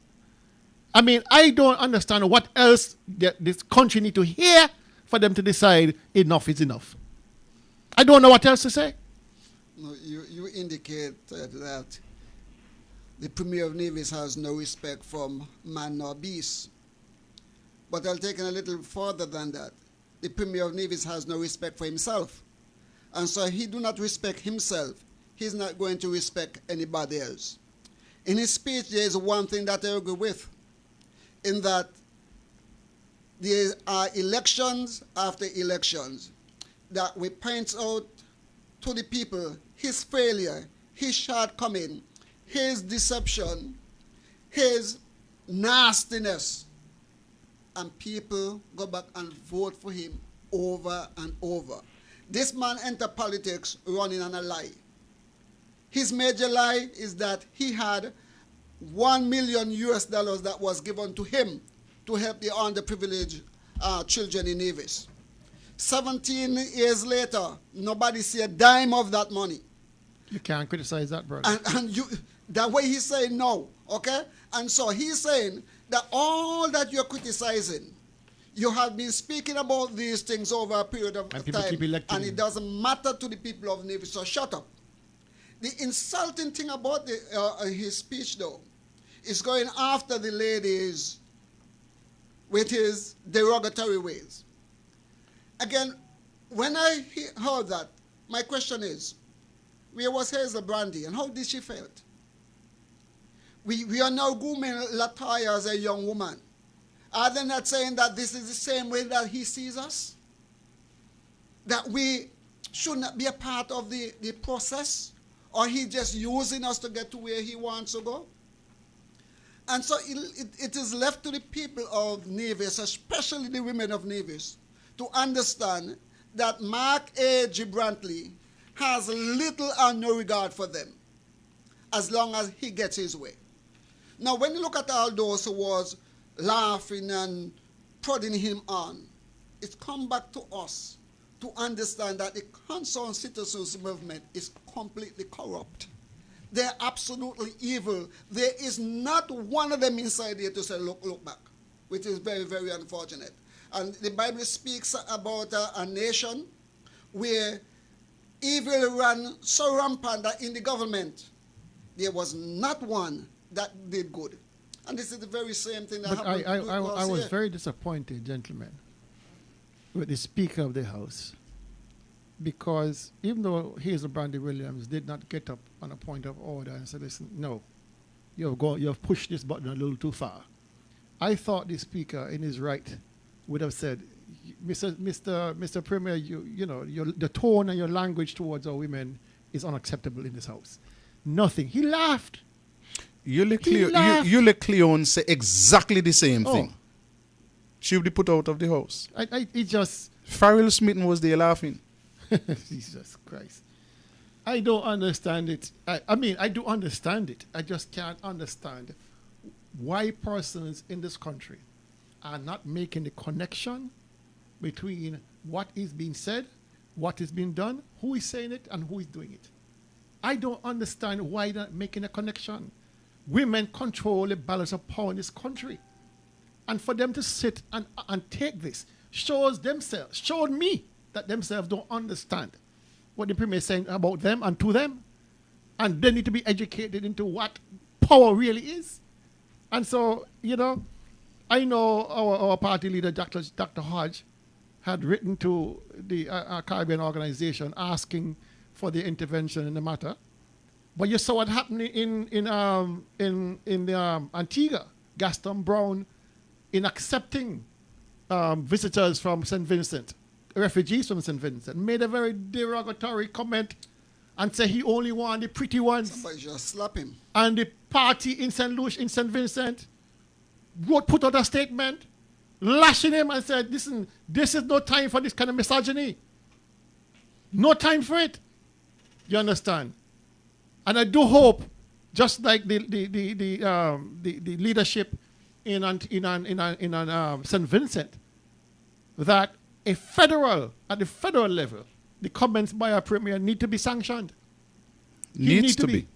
I mean, I don't understand what else this country need to hear for them to decide enough is enough. I don't know what else to say.
No, you indicate that the Premier of Navies has no respect from man nor beast. But I'll take it a little further than that. The Premier of Navies has no respect for himself. And so he do not respect himself. He's not going to respect anybody else. In his speech, there is one thing that I agree with, in that there are elections after elections that we point out to the people his failure, his shortcoming, his deception, his nastiness. And people go back and vote for him over and over. This man entered politics running on a lie. His major lie is that he had $1 million that was given to him to help the underprivileged children in Nevis. 17 years later, nobody see a dime of that money.
You can't criticize that, brother.
And that way he's saying no, okay? And so he's saying that all that you're criticizing, you have been speaking about these things over a period of time, and it doesn't matter to the people of Nevis, so shut up. The insulting thing about his speech, though, is going after the ladies with his derogatory ways. Again, when I heard that, my question is, where was Hazel Brandy and how did she fail? We are now grooming Latoya as a young woman. Are they not saying that this is the same way that he sees us? That we should not be a part of the process? Or he just using us to get to where he wants to go? And so it is left to the people of Nevis, especially the women of Nevis, to understand that Mark A. G. Brantley has little or no regard for them as long as he gets his way. Now, when you look at all those who was laughing and prodding him on, it's come back to us to understand that the Concerned Citizens Movement is completely corrupt. They're absolutely evil. There is not one of them inside here to say, look back, which is very, very unfortunate. And the Bible speaks about a nation where evil ran so rampant that in the government, there was not one that did good. And this is the very same thing that happened.
I was very disappointed, gentlemen, with the Speaker of the House, because even though Hazel Brandy Williams did not get up on a point of order and said, listen, no, you have pushed this button a little too far, I thought the Speaker, in his right, would have said, Mr. Premier, you know, the tone and your language towards our women is unacceptable in this House. Nothing. He laughed.
Yule Cleone say exactly the same thing. She would be put out of the house.
It just...
Farrell Smitten was there laughing.
Jesus Christ. I don't understand it. I mean, I do understand it. I just can't understand why persons in this country are not making the connection between what is being said, what is being done, who is saying it, and who is doing it. I don't understand why they're not making a connection. Women control the balance of power in this country. And for them to sit and take this showed me that themselves don't understand what the Premier is saying about them and to them. And they need to be educated into what power really is. And so, you know, I know our party leader, Dr. Hodge, had written to the Caribbean organization asking for the intervention in the matter. But you saw what happened in Antigua. Gaston Brown, in accepting visitors from St. Vincent, refugees from St. Vincent, made a very derogatory comment and said he only wanted the pretty ones.
Somebody just slap him.
And the party in St. Louis, in St. Vincent, put out a statement lashing him and said, listen, this is no time for this kind of misogyny. No time for it. You understand? And I do hope, just like the leadership in St. Vincent, that at the federal level, the comments by our Premier need to be sanctioned.
Needs to be.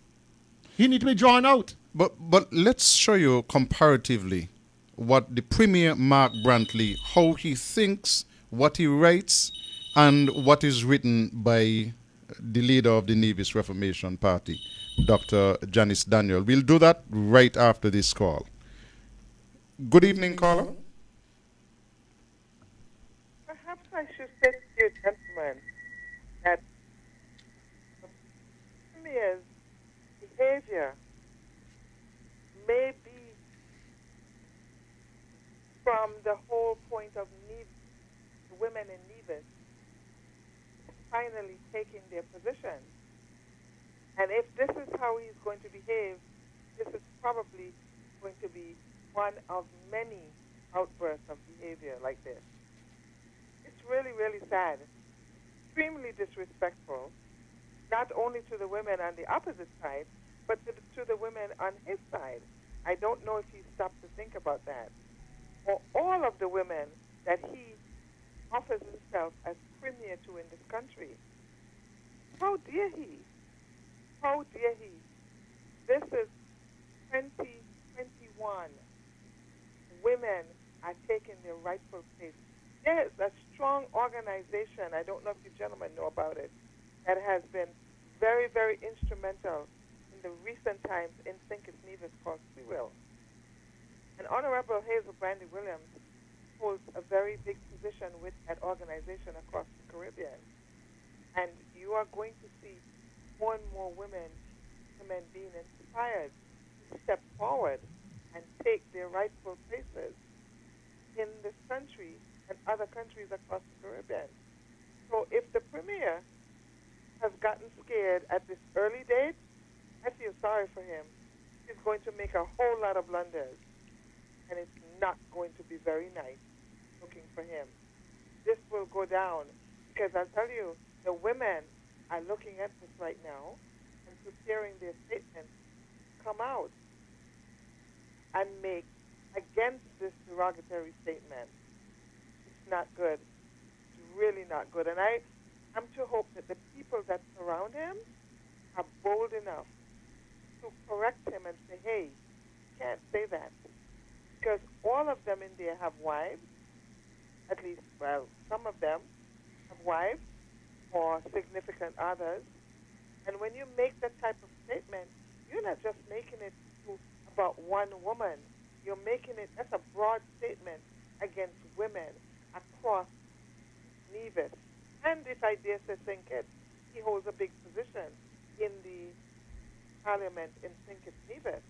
He need to be drawn out.
But let's show you comparatively what the Premier Mark Brantley, how he thinks, what he writes, and what is written by the leader of the Nevis Reformation Party, Dr. Janice Daniel. We'll do that right after this call. Good evening, caller.
Perhaps I should say to you, gentlemen, that the Premier's behavior may be from the whole point of the women in Nevis finally taking their position. And if this is how he's going to behave, this is probably going to be one of many outbursts of behavior like this. It's really, really sad, extremely disrespectful, not only to the women on the opposite side, but to the women on his side. I don't know if he stopped to think about that. For all of the women that he offers himself as premier to in this country. How dare he? How dare he? This is 2021. Women are taking their rightful place. There is a strong organization, I don't know if you gentlemen know about it, that has been very, very instrumental in the recent times in St. Kitts Nevis called CWIL. And Honorable Hazel Brandy Williams holds a very big position with that organization across the Caribbean. And you are going to see more and more women being inspired to step forward and take their rightful places in this country and other countries across the Caribbean. So if the Premier has gotten scared at this early date, I feel sorry for him. He's going to make a whole lot of blunders, and it's not going to be very nice looking for him. This will go down, because I'll tell you, the women are looking at this right now and preparing their statements to come out and make against this derogatory statement. It's not good. It's really not good. And I'm to hope that the people that surround him are bold enough to correct him and say, hey, you can't say that. Because all of them in there have wives, at least, well, some of them have wives or significant others. And when you make that type of statement, you're not just making it about one woman. You're making it, that's a broad statement against women across Nevis. And if I dare say St. Kitts, he holds a big position in the parliament in St. Kitts Nevis.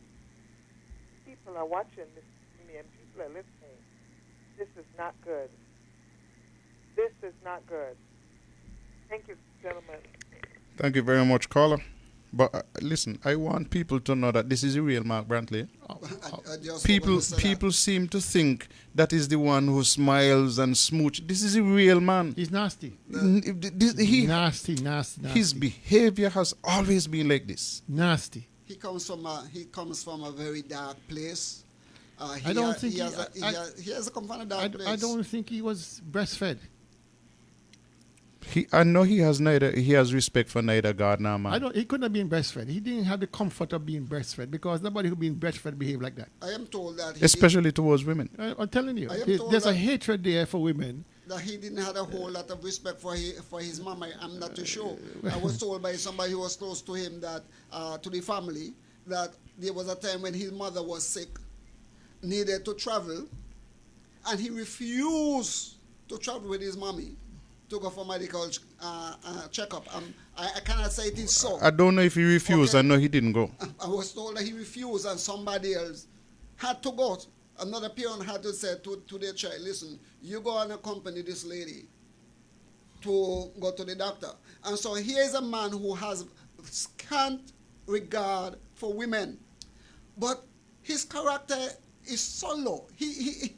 People are watching this and people are listening. This is not good. This is not good. Thank you, gentlemen.
Thank you very much, caller. But listen, I want people to know that this is a real Mark Brantley. People seem to think that is the one who smiles and smooch. This is a real man.
He's nasty.
Nasty. His behavior has always been like this.
Nasty.
He comes from a very dark place.
I don't think
he has come from a dark place.
I don't think he was breastfed.
I know he has respect for neither God nor man.
He couldn't have been breastfed. He didn't have the comfort of being breastfed because nobody who been breastfed behave like that.
I am told that
especially towards women.
I'm telling you, there's a hatred there for women.
That he didn't have a whole lot of respect for his mama. I'm not too sure. I was told by somebody who was close to him that to the family that there was a time when his mother was sick, needed to travel, and he refused to travel with his mommy to go for medical checkup. I cannot say it is so.
I don't know if he refused. Okay. I know he didn't go.
I was told that he refused and somebody else had to go. Another parent had to say to their child, listen, you go and accompany this lady to go to the doctor. And so here's a man who has scant regard for women. But his character is so low. He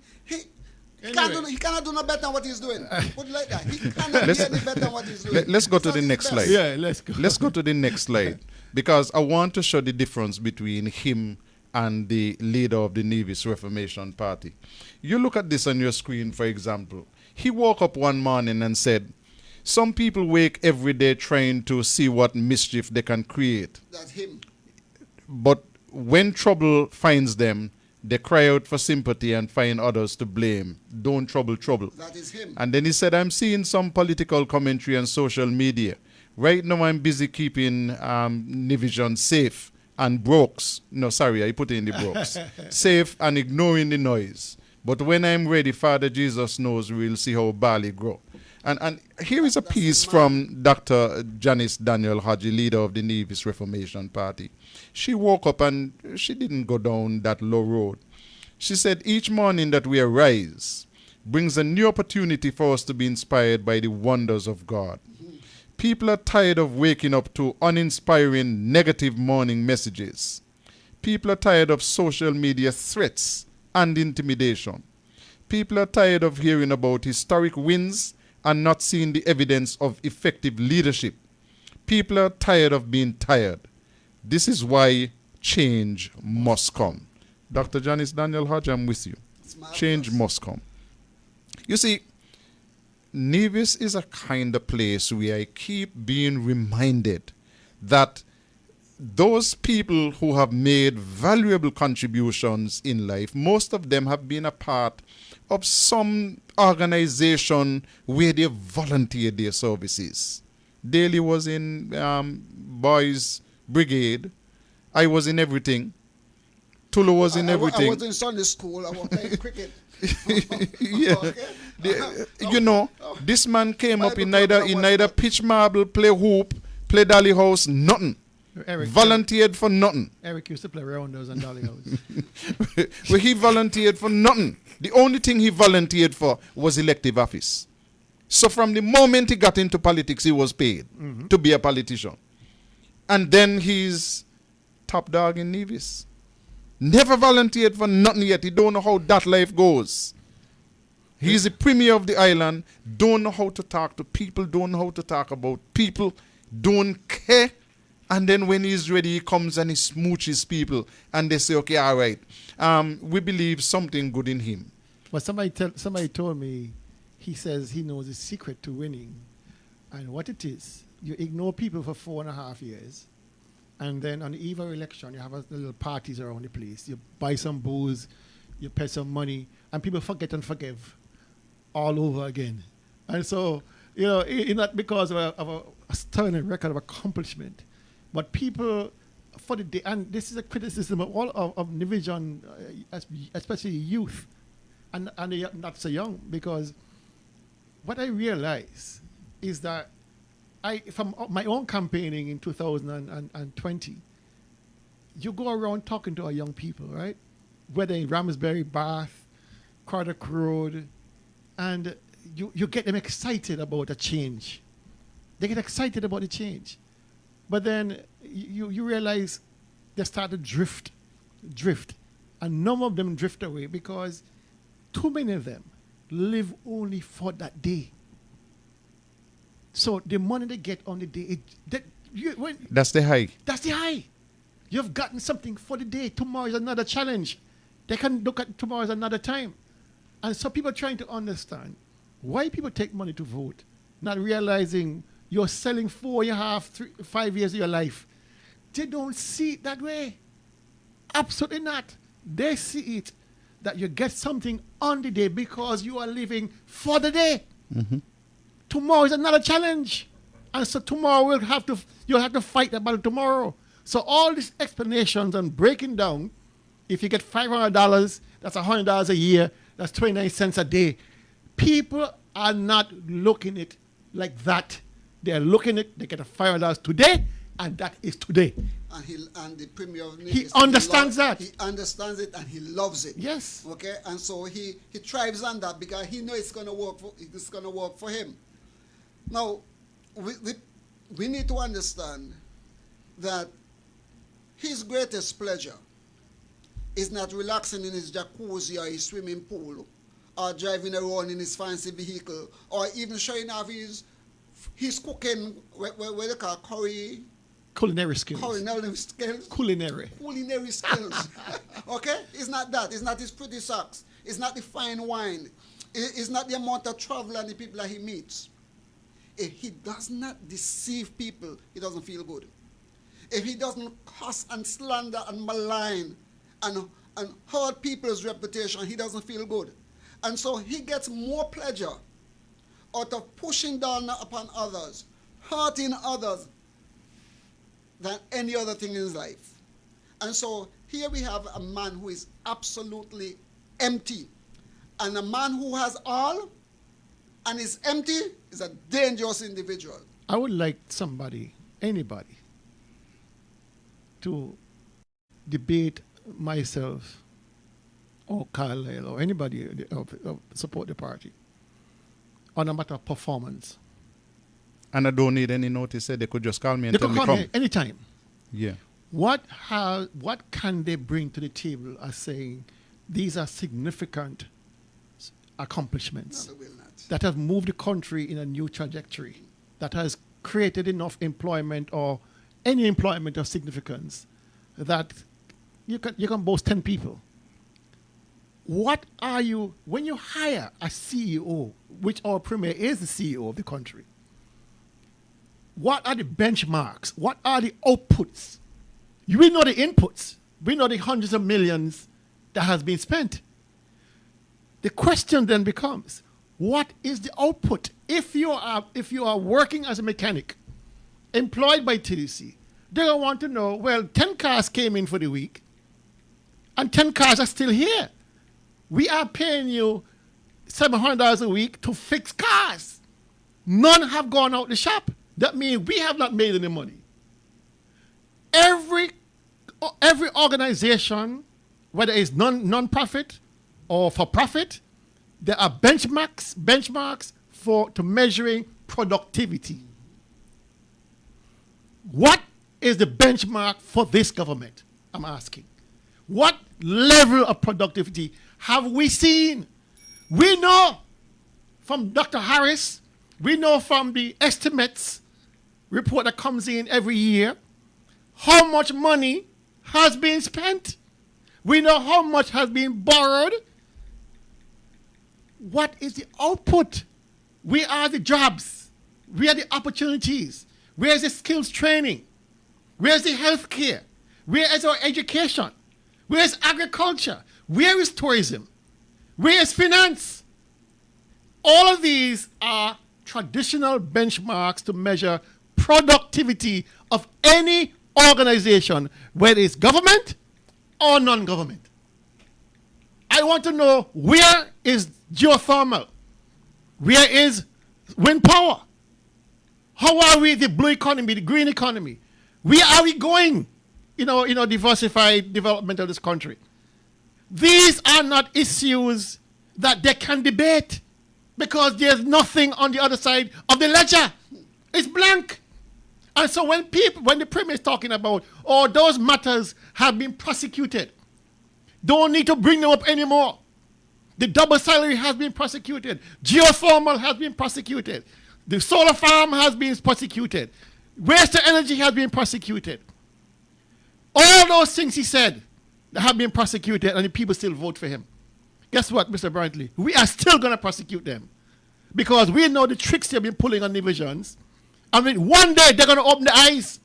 cannot do no better than what he's doing. Put it like that. He cannot do any better than what he's doing.
Let's go to the next slide.
Yeah, let's go.
Let's go to the next slide. Because I want to show the difference between him and the leader of the Nevis Reformation Party. You look at this on your screen, for example. He woke up one morning and said, Some people wake every day trying to see what mischief they can create.
That's him.
But when trouble finds them, they cry out for sympathy and find others to blame. Don't trouble.
That is him.
And then he said, I'm seeing some political commentary on social media. Right now I'm busy keeping Nivision safe and Brooks. No, sorry, I put in the Brooks. Safe and ignoring the noise. But when I'm ready, Father Jesus knows we'll see how barley grow. And here is a piece from Dr. Janice Daniel Hodge, leader of the Nevis Reformation Party. She woke up and she didn't go down that low road. She said, each morning that we arise brings a new opportunity for us to be inspired by the wonders of God. People are tired of waking up to uninspiring negative morning messages. People are tired of social media threats and intimidation. People are tired of hearing about historic wins and not seeing the evidence of effective leadership. People are tired of being tired. This is why change must come. Dr. Janice Daniel Hodge, I'm with you. Change must come. You see, Nevis is a kind of place where I keep being reminded that those people who have made valuable contributions in life, most of them have been a part of some organization where they volunteered their services. Daly was in Boys Brigade. I was in everything. Tulu was in everything.
I was in Sunday school. I was playing cricket.
Yeah. You know, this man came up in neither pitch marble, play hoop, play dolly house, nothing. Volunteered for nothing.
Eric used to play rounders and dolly house.
Well, he volunteered for nothing. The only thing he volunteered for was elective office. So from the moment he got into politics, he was paid to be a politician. And then he's top dog in Nevis. Never volunteered for nothing yet. He don't know how that life goes. He's the premier of the island. Don't know how to talk to people. Don't know how to talk about people. Don't care. And then when he's ready, he comes and he smooches people. And they say, okay, all right. We believe something good in him.
But somebody told me, he says he knows the secret to winning. And what it is, you ignore people for 4.5 years. And then on the eve of election, you have little parties around the place. You buy some booze, you pay some money, and people forget and forgive all over again. And so, you know, it's not because of a stunning record of accomplishment, but people for the day, and this is a criticism of all of Nivision, especially youth, and they're not so young, because what I realize is that from my own campaigning in 2020, you go around talking to our young people, right? Whether in Ramsbury, Bath, Cardiac Road, and you get them excited about a change. They get excited about the change. But then you realize they start to drift. And none of them drift away because too many of them live only for that day. So the money they get on the day,
that's the high.
That's the high. You've gotten something for the day. Tomorrow is another challenge. They can look at tomorrow as another time. And so people are trying to understand why people take money to vote, not realizing you're selling 4.5, 5 years of your life. They don't see it that way. Absolutely not. They see it that you get something on the day because you are living for the day.
Mm-hmm.
Tomorrow is another challenge. And so tomorrow you'll have to fight the battle tomorrow. So all these explanations and breaking down, if you get $500, that's $100 a year, that's 29 cents a day. People are not looking at it like that. They're looking at it, they get $500 today, and that is today.
And the Premier of Nevis,
he understands that.
He understands it and he loves it.
Yes.
Okay, and so he thrives on that because he knows it's gonna work for him. Now, we need to understand that his greatest pleasure is not relaxing in his jacuzzi or his swimming pool or driving around in his fancy vehicle or even showing off his cooking, what they call
culinary skills.
Culinary skills. Okay? It's not that. It's not his pretty socks. It's not the fine wine. It's not the amount of travel and the people that he meets. if he does not deceive people, he doesn't feel good. If he doesn't cuss and slander and malign and hurt people's reputation, he doesn't feel good. And so he gets more pleasure out of pushing down upon others, hurting others, than any other thing in his life. And so here we have a man who is absolutely empty. And a man who has all and is empty is a dangerous individual.
I would like somebody, anybody, to debate myself or Carlisle or anybody of support the party on a matter of performance.
And I don't need any notice. They could just call me and
They
tell
could
me
come
come.
here anytime.
Yeah.
What can they bring to the table as saying these are significant accomplishments that have moved the country in a new trajectory, that has created enough employment or any employment of significance that you can boast 10 people? What are you, when you hire a CEO, which our premier is the CEO of the country, what are the benchmarks? What are the outputs? We know the inputs. We know the hundreds of millions that has been spent. The question then becomes, what is the output? If you are working as a mechanic, employed by TDC, they're going to want to know, well, 10 cars came in for the week, and 10 cars are still here. We are paying you $700 a week to fix cars. None have gone out the shop. That means we have not made any money. Every organization, whether it's non-profit or for profit, there are benchmarks to measuring productivity. What is the benchmark for this government? I'm asking. What level of productivity have we seen? We know from Dr. Harris, we know from the estimates report that comes in every year, how much money has been spent. We know how much has been borrowed. What is the output? Where are the jobs? Where are the opportunities? Where is the skills training? Where is the health care? Where is our education? Where is agriculture? Where is tourism? Where is finance? All of these are traditional benchmarks to measure productivity of any organization, whether it's government or non-government. I want to know, where is geothermal? Where is wind power? How are we the blue economy, the green economy? Where are we going in our diversified development of this country? These are not issues that they can debate because there's nothing on the other side of the ledger. It's blank. And so when the Premier is talking about, oh, those matters have been prosecuted, don't need to bring them up anymore. The double salary has been prosecuted. Geothermal has been prosecuted. The solar farm has been prosecuted. Waste to energy has been prosecuted. All those things he said that have been prosecuted, and the people still vote for him. Guess what, Mr. Brantley? We are still going to prosecute them because we know the tricks they've been pulling on divisions. I mean, one day they're going to open their eyes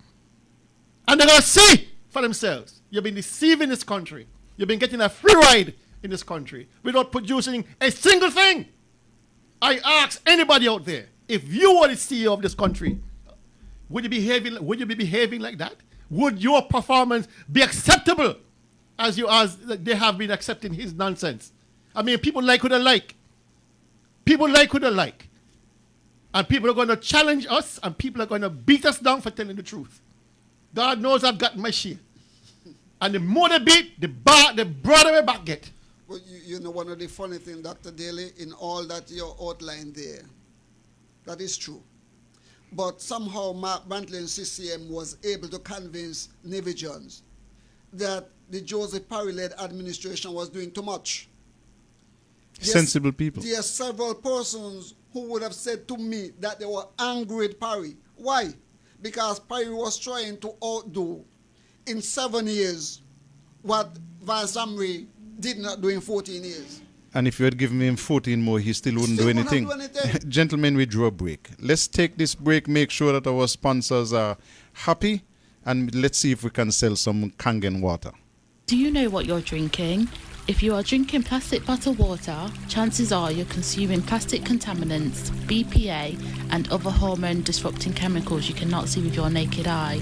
and they're going to see for themselves. You've been deceiving this country. You've been getting a free ride in this country without producing a single thing. I ask anybody out there, if you were the CEO of this country, would you be behaving like that? Would your performance be acceptable as they have been accepting his nonsense? I mean, people like who they like. People like who they like. And people are going to challenge us, and people are going to beat us down for telling the truth. God knows I've got my share. And the more they beat, the broader my back get.
Well, you know, one of the funny things, Dr. Daly, in all that you outlined there, that is true. But somehow Mark Brantley and CCM was able to convince Navy-Johns that the Joseph Parry-led administration was doing too much.
Sensible people.
There are several persons who would have said to me that they were angry with Parry. Why? Because Parry was trying to outdo in 7 years what Vance Amri did not do in 14 years.
And if you had given him 14 more, he still wouldn't do anything. Gentlemen, we draw a break. Let's take this break, make sure that our sponsors are happy, and let's see if we can sell some Kangen water.
Do you know what you're drinking? If you are drinking plastic bottled water, chances are you're consuming plastic contaminants, BPA, and other hormone disrupting chemicals you cannot see with your naked eye.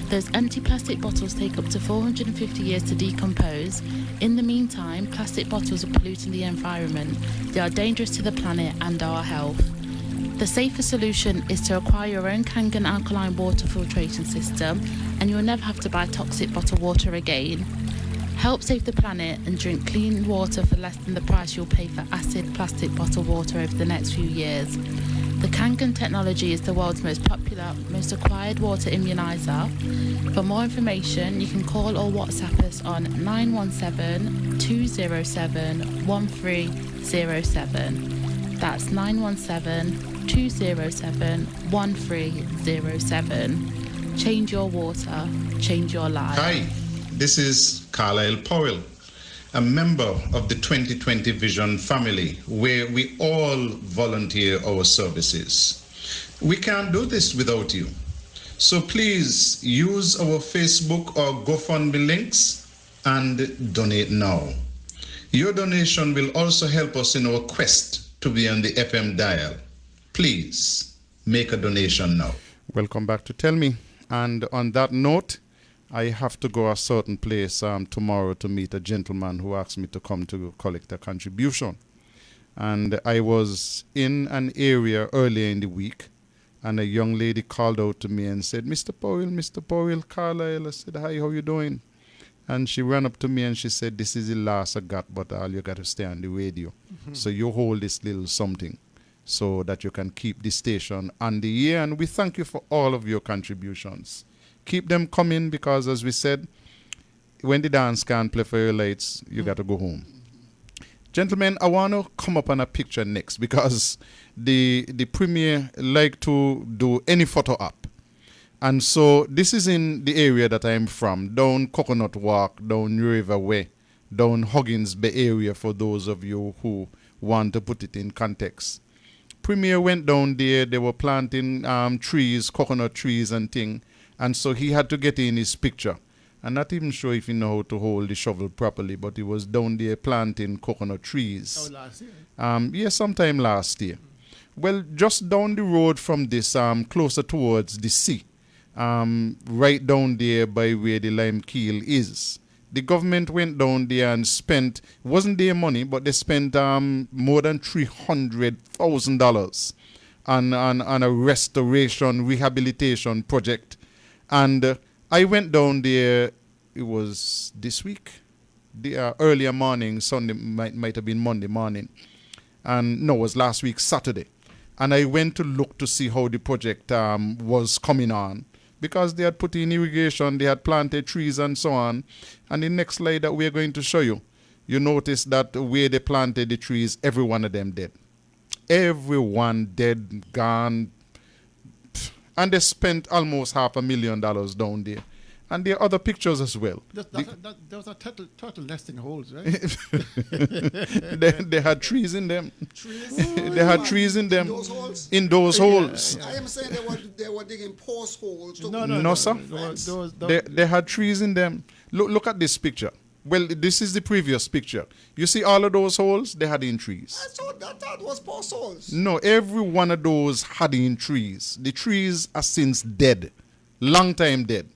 Those empty plastic bottles take up to 450 years to decompose. In the meantime, plastic bottles are polluting the environment. They are dangerous to the planet and our health. The safer solution is to acquire your own Kangen alkaline water filtration system, and you'll never have to buy toxic bottled water again. Help save the planet and drink clean water for less than the price you'll pay for acid plastic bottled water over the next few years. The Kangen technology is the world's most popular, most acquired water immunizer. For more information, you can call or WhatsApp us on 917-207-1307. That's 917-207-1307. Change your water, change your life.
Hi, this is Carlisle Powell, a member of the 2020 Vision family, where we all volunteer our services. We can't do this without you. So please use our Facebook or GoFundMe links and donate now. Your donation will also help us in our quest to be on the FM dial. Please make a donation now.
Welcome back to Tell Me. And on that note, I have to go a certain place tomorrow to meet a gentleman who asked me to come to collect a contribution. And I was in an area earlier in the week, and a young lady called out to me and said, Mr. Powell, Carlisle. I said, hi, how you doing? And she ran up to me and she said, this is the last I got, but all you got to stay on the radio. Mm-hmm. So you hold this little something so that you can keep the station on the air. And we thank you for all of your contributions. Keep them coming, because as we said, when the dance can't play for your lights, you got to go home. Gentlemen, I want to come up on a picture next, because the premier like to do any photo op. And so this is in the area that I'm from, down Coconut Walk, down River Way, down Huggins Bay area, for those of you who want to put it in context. Premier went down there, they were planting trees, coconut trees and thing. And so he had to get in his picture. I'm not even sure if he know how to hold the shovel properly, but he was down there planting coconut trees.
Oh, last year?
Yeah, sometime last year. Well, just down the road from this, closer towards the sea, right down there by where the Lime Keel is, the government went down there and spent, wasn't their money, but they spent more than $300,000 on a restoration, rehabilitation project. And I went down there, it was this week, the earlier morning, Sunday, might have been Monday morning. And no, it was last week, Saturday. And I went to look to see how the project was coming on, because they had put in irrigation, they had planted trees and so on. And the next slide that we're going to show you, you notice that where they planted the trees, every one of them dead. Everyone dead, gone. And they spent almost $500,000 down there. And there are other pictures as well.
Those are turtle nesting holes, right?
they had trees in them.
Trees?
They had trees in them.
In those holes?
In those holes.
I am saying they were digging post holes.
No, sir. They had trees in them. Look at this picture. Well, this is the previous picture. You see all of those holes? They had in trees.
I thought that was post holes.
No, every one of those had in trees. The trees are since dead. Long time dead.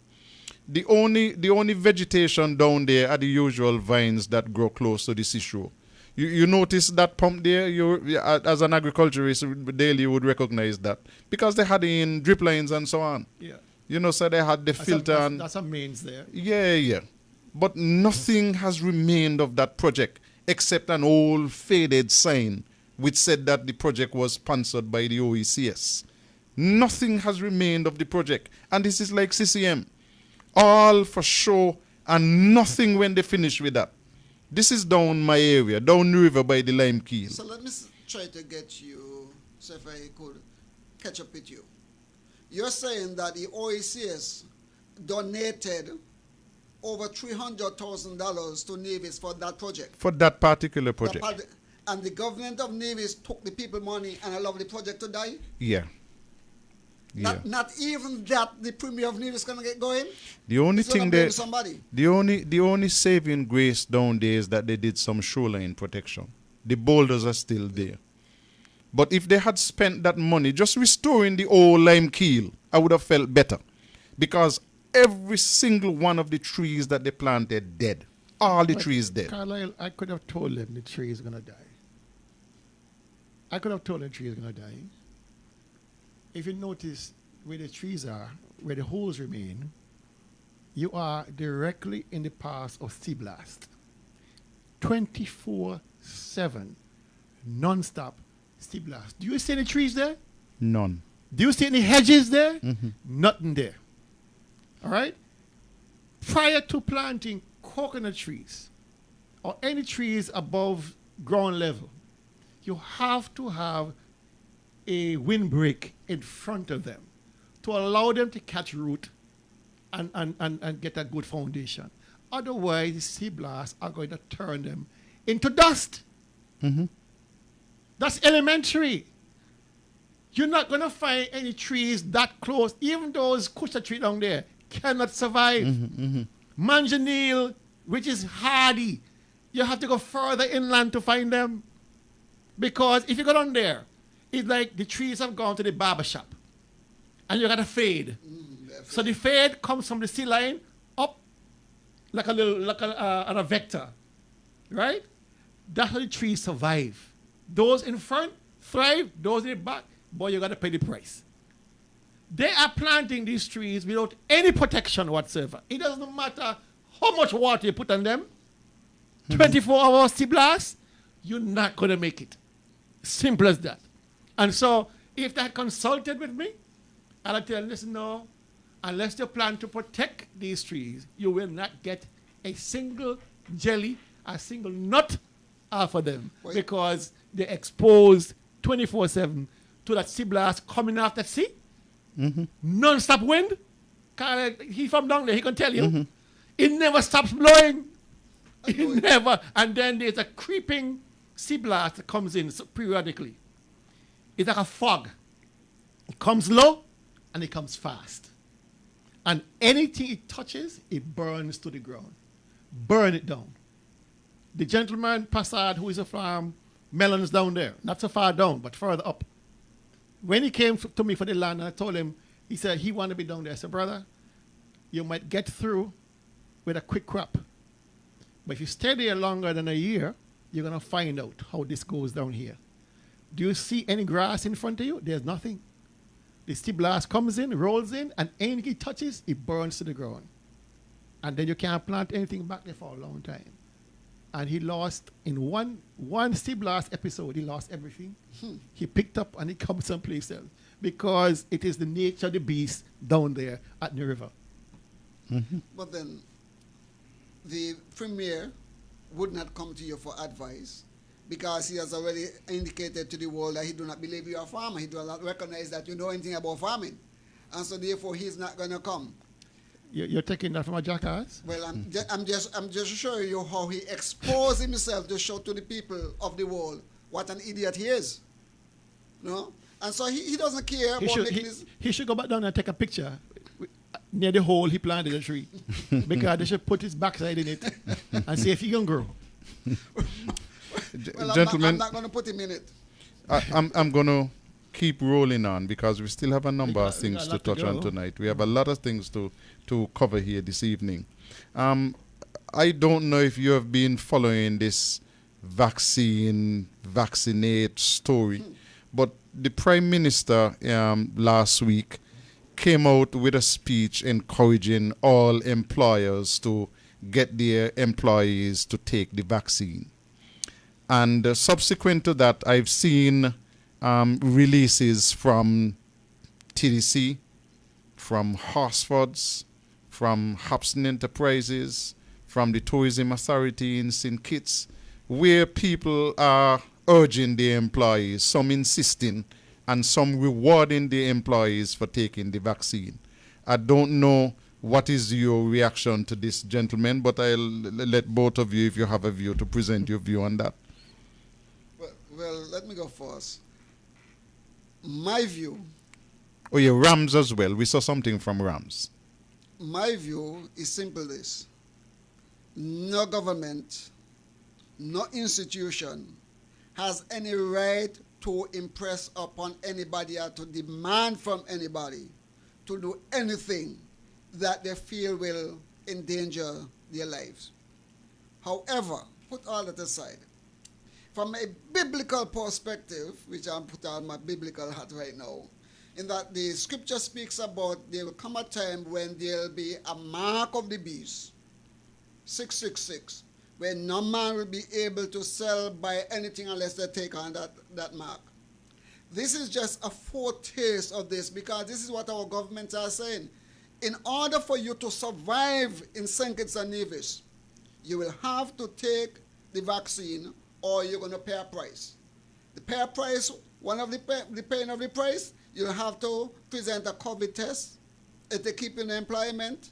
The only vegetation down there are the usual vines that grow close to the seashore. You notice that pump there? You, as an agriculturist, daily you would recognize that. Because they had in drip lines and so on.
Yeah.
You know, so they had the filter.
That's a mains there.
Yeah. But nothing has remained of that project except an old faded sign which said that the project was sponsored by the OECS. Nothing has remained of the project. And this is like CCM. All for show and nothing when they finish with that. This is down my area, down the river by the Lime Keel.
So let me try to get you, so if I could catch up with you. You're saying that the OECS donated over $300,000 to Nevis for that project.
For that particular project.
and the government of Nevis took the people money and allowed the project to die?
Yeah. Yeah.
Not even that the Premier of Nevis is gonna get going?
The only
It's gonna
thing
blame
that
somebody.
the only saving grace down there is that they did some shoreline protection. The boulders are still there. But if they had spent that money just restoring the old lime keel, I would have felt better. Because every single one of the trees that they planted dead. All the trees dead.
Carlisle, I could have told them the tree is going to die. I could have told them the tree is going to die. If you notice where the trees are, where the holes remain, you are directly in the path of sea blast. 24/7, non-stop sea blast. Do you see any trees there?
None.
Do you see any hedges there?
Mhm.
Nothing there. All right? Prior to planting coconut trees or any trees above ground level, you have to have a windbreak in front of them to allow them to catch root and get a good foundation. Otherwise, the sea blasts are going to turn them into dust.
Mhm.
That's elementary. You're not going to find any trees that close. Even those kucha tree down there cannot survive. Manganil, which is hardy, you have to go further inland to find them. Because if you go down there, it's like the trees have gone to the barber shop. And you got a fade. So the fade comes from the sea line up like on a vector. Right? That's how the trees survive. Those in front thrive, those in the back, boy, you got to pay the price. They are planting these trees without any protection whatsoever. It doesn't matter how much water you put on them. 24 hours sea blast, you're not going to make it. Simple as that. And so, if they had consulted with me, I'd tell them, listen, no, unless you plan to protect these trees, you will not get a single jelly, a single nut off of them. Because they're exposed 24/7 to that sea blast coming off that sea. Non-stop wind. He from down there, he can tell you. It never stops blowing. It never. And then there's a creeping sea blast that comes in periodically. It's like a fog. It comes low and it comes fast. And anything it touches, it burns to the ground. Burn it down. The gentleman, Passad, who is a farm, melons down there, not so far down, but further up. When he came to me for the land, and I told him, he said he wanted to be down there. I said, brother, you might get through with a quick crop. But if you stay there longer than a year, you're going to find out how this goes down here. Do you see any grass in front of you? There's nothing. The sea blast comes in, rolls in, and anything it touches, it burns to the ground. And then you can't plant anything back there for a long time. And he lost, in one sea blast episode, he lost everything. He picked up and he come someplace else. Because it is the nature of the beast down there at the river.
But then, the Premier would not come to you for advice because he has already indicated to the world that he do not believe you are a farmer. He does not recognize that you know anything about farming. And so therefore he's not going to come.
You're taking that from a jackass?
Well, I'm just showing you how he exposed himself to show to the people of the world what an idiot he is. No? And so he doesn't care about making this.
He should go back down and take a picture near the hole he planted the tree. Because they should put his backside in it and see if he can grow.
Well,
Gentlemen,
I'm not going to put him in it.
I'm going to keep rolling on because we still have a number of things to touch on tonight. We have a lot of things to cover here this evening. I don't know if you have been following this vaccinate story, but the Prime Minister last week came out with a speech encouraging all employers to get their employees to take the vaccine. And subsequent to that, I've seen releases from TDC, from Horsfords, from Hobson Enterprises, from the Tourism Authority in St. Kitts, where people are urging the employees, some insisting and some rewarding the employees for taking the vaccine. I don't know what is your reaction to this, gentleman, but I'll let both of you, if you have a view, to present your view on that.
Well, let me go first. My view.
Oh yeah, Rams as well. We saw something from Rams.
My view is simple this. No government, no institution has any right to impress upon anybody or to demand from anybody to do anything that they feel will endanger their lives. However, put all that aside. From a biblical perspective, which I'm put on my biblical hat right now, in that the scripture speaks about there will come a time when there will be a mark of the beast, 666, where no man will be able to sell, buy anything unless they take on that mark. This is just a foretaste of this, because this is what our governments are saying. In order for you to survive in St. Kitts and Nevis, you will have to take the vaccine or you're going to pay a price. The pay a price, one of the paying of the price, you'll have to present a COVID test. If they keep you in employment,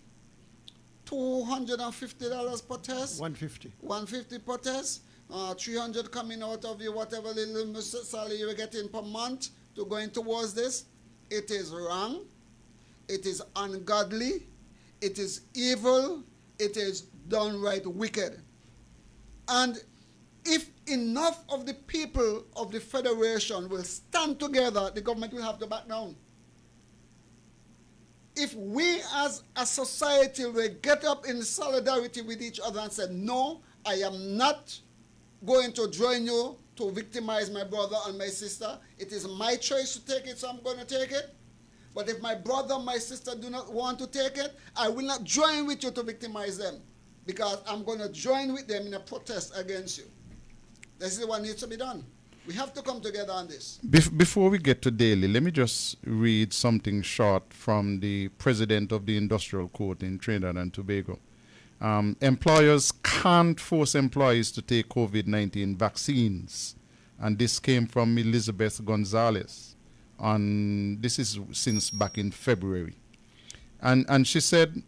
$250 per test. $150 per test. 300 coming out of you, whatever little salary you're getting per month to going towards this. It is wrong. It is ungodly. It is evil. It is downright wicked. And if enough of the people of the Federation will stand together, the government will have to back down. If we as a society will get up in solidarity with each other and say, no, I am not going to join you to victimize my brother and my sister. It is my choice to take it, so I'm going to take it. But if my brother and my sister do not want to take it, I will not join with you to victimize them, because I'm going to join with them in a protest against you. This is what needs to be done. We have to come together on this.
Before we get to daily, let me just read something short from the president of the Industrial Court in Trinidad and Tobago. Employers can't force employees to take COVID-19 vaccines. And this came from Elizabeth Gonzalez. This is since back in February. And she said,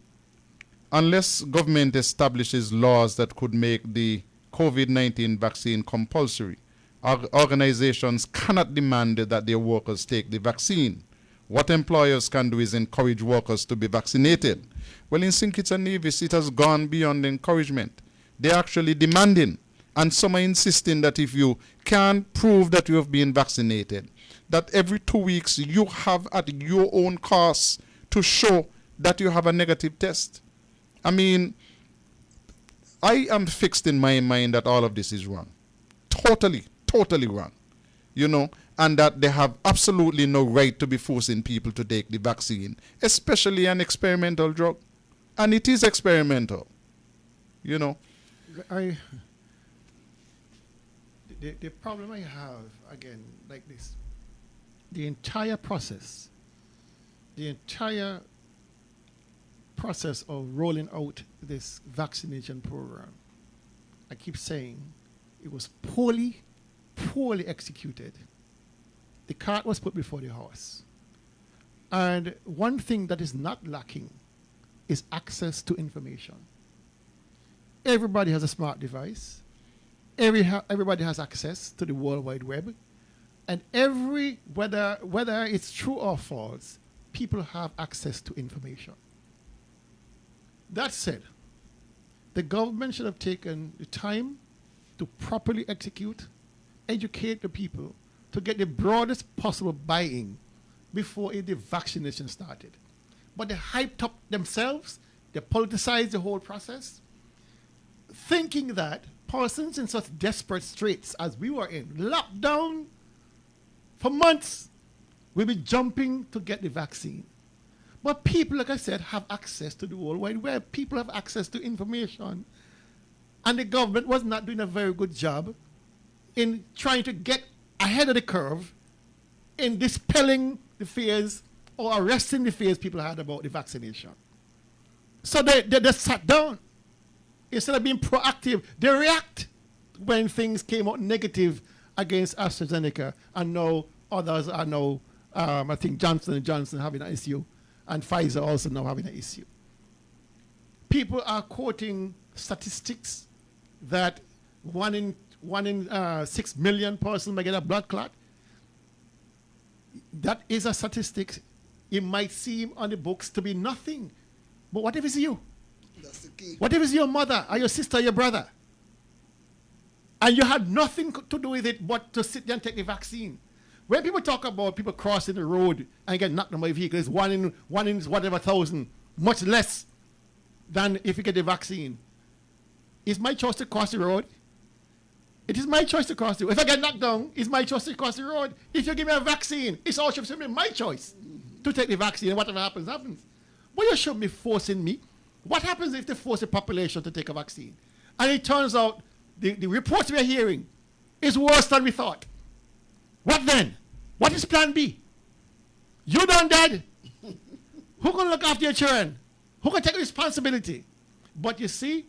unless government establishes laws that could make the COVID-19 vaccine compulsory, organizations cannot demand that their workers take the vaccine. What employers can do is encourage workers to be vaccinated. Well, in St. Kitts and Nevis, it has gone beyond encouragement. They're actually demanding, and some are insisting that if you can't prove that you have been vaccinated, that every 2 weeks you have at your own cost to show that you have a negative test. I mean, I am fixed in my mind that all of this is wrong. Totally wrong. You know, and that they have absolutely no right to be forcing people to take the vaccine, especially an experimental drug. And it is experimental. You know.
The problem I have, again, like this, the entire process of rolling out this vaccination program, I keep saying it was poorly executed. The cart was put before the horse. And one thing that is not lacking is access to information. Everybody has a smart device. Everybody has access to the World Wide Web. And whether it's true or false, people have access to information. That said, the government should have taken the time to properly execute, educate the people, to get the broadest possible buy-in before the vaccination started. But they hyped up themselves, they politicized the whole process, thinking that persons in such desperate straits as we were in, locked down for months, will be jumping to get the vaccine. But people, like I said, have access to the World Wide Web. People have access to information. And the government was not doing a very good job in trying to get ahead of the curve in dispelling the fears or arresting the fears people had about the vaccination. So they just sat down. Instead of being proactive, they react when things came out negative against AstraZeneca, and now others are now, I think Johnson & Johnson having an issue, and Pfizer also now having an issue. People are quoting statistics that one 1 in 6 million person may get a blood clot. That is a statistic. It might seem on the books to be nothing. But what if it's you?
That's the key.
What if it's your mother or your sister or your brother? And you had nothing to do with it but to sit there and take the vaccine. When people talk about people crossing the road and get knocked down by vehicles, one in whatever thousand, much less than if you get the vaccine. It's my choice to cross the road. It is my choice to cross the road. If I get knocked down, it's my choice to cross the road. If you give me a vaccine, it's also my choice to take the vaccine, and whatever happens, happens. But you shouldn't be forcing me. What happens if they force the population to take a vaccine? And it turns out the reports we are hearing is worse than we thought. What then? What is plan B? You done dead. Who can look after your children? Who can take responsibility? But you see,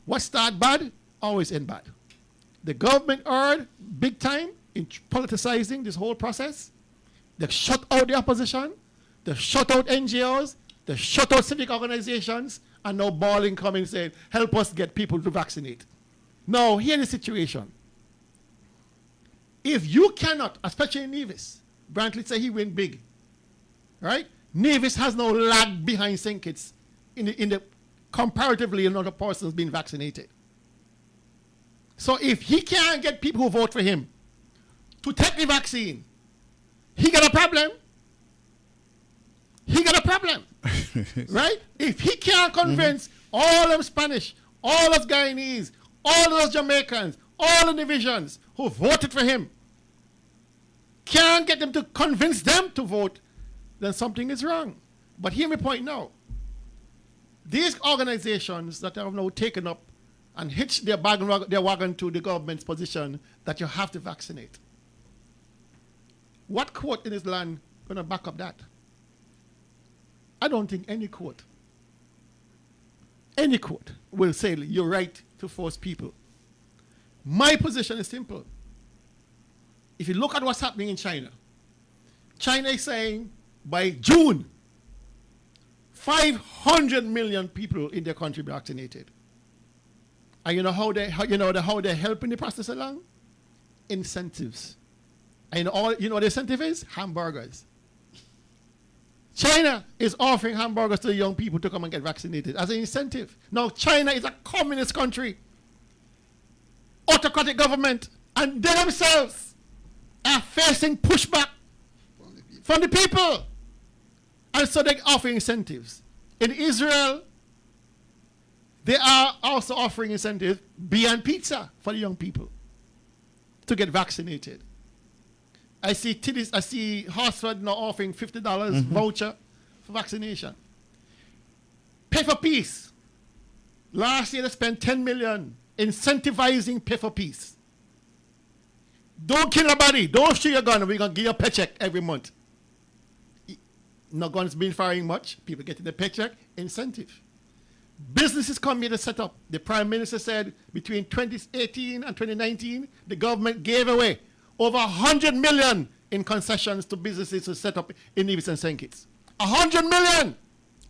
what start bad always end bad. The government erred big time in politicizing this whole process. They shut out the opposition. They shut out NGOs. They shut out civic organizations. And now Balling coming saying, help us get people to vaccinate. Now, here's the situation. If you cannot, especially in Nevis, Brantley said he went big, right? Nevis has no lag behind St. Kitts in the comparatively another person's been vaccinated. So if he can't get people who vote for him to take the vaccine, he got a problem. He got a problem, right? If he can't convince all them Spanish, all those Guyanese, all those Jamaicans, all the divisions who voted for him, can't get them to convince them to vote, then something is wrong. But hear me point now. These organizations that have now taken up and hitched their wagon to the government's position that you have to vaccinate. What court in this land going to back up that? I don't think any court will say you're right to force people. My position is simple. If you look at what's happening in China, China is saying by June, 500 million people in their country be vaccinated. And you know how they're helping the process along? Incentives. And you know what the incentive is? Hamburgers. China is offering hamburgers to the young people to come and get vaccinated as an incentive. Now, China is a communist country, autocratic government, and they themselves are facing pushback from the people. And so they're offering incentives. In Israel, they are also offering incentives beyond pizza for the young people to get vaccinated. I see Hartsford now offering $50 voucher for vaccination. Pay for Peace. Last year they spent $10 million incentivizing Pay for Peace. Don't kill nobody. Don't shoot your gun. We're going to give you a paycheck every month. No guns being firing much. People getting the paycheck. Incentive. Businesses come here to set up. The Prime Minister said between 2018 and 2019, the government gave away over 100 million in concessions to businesses to set up in Nevis and St. Kitts. 100 million!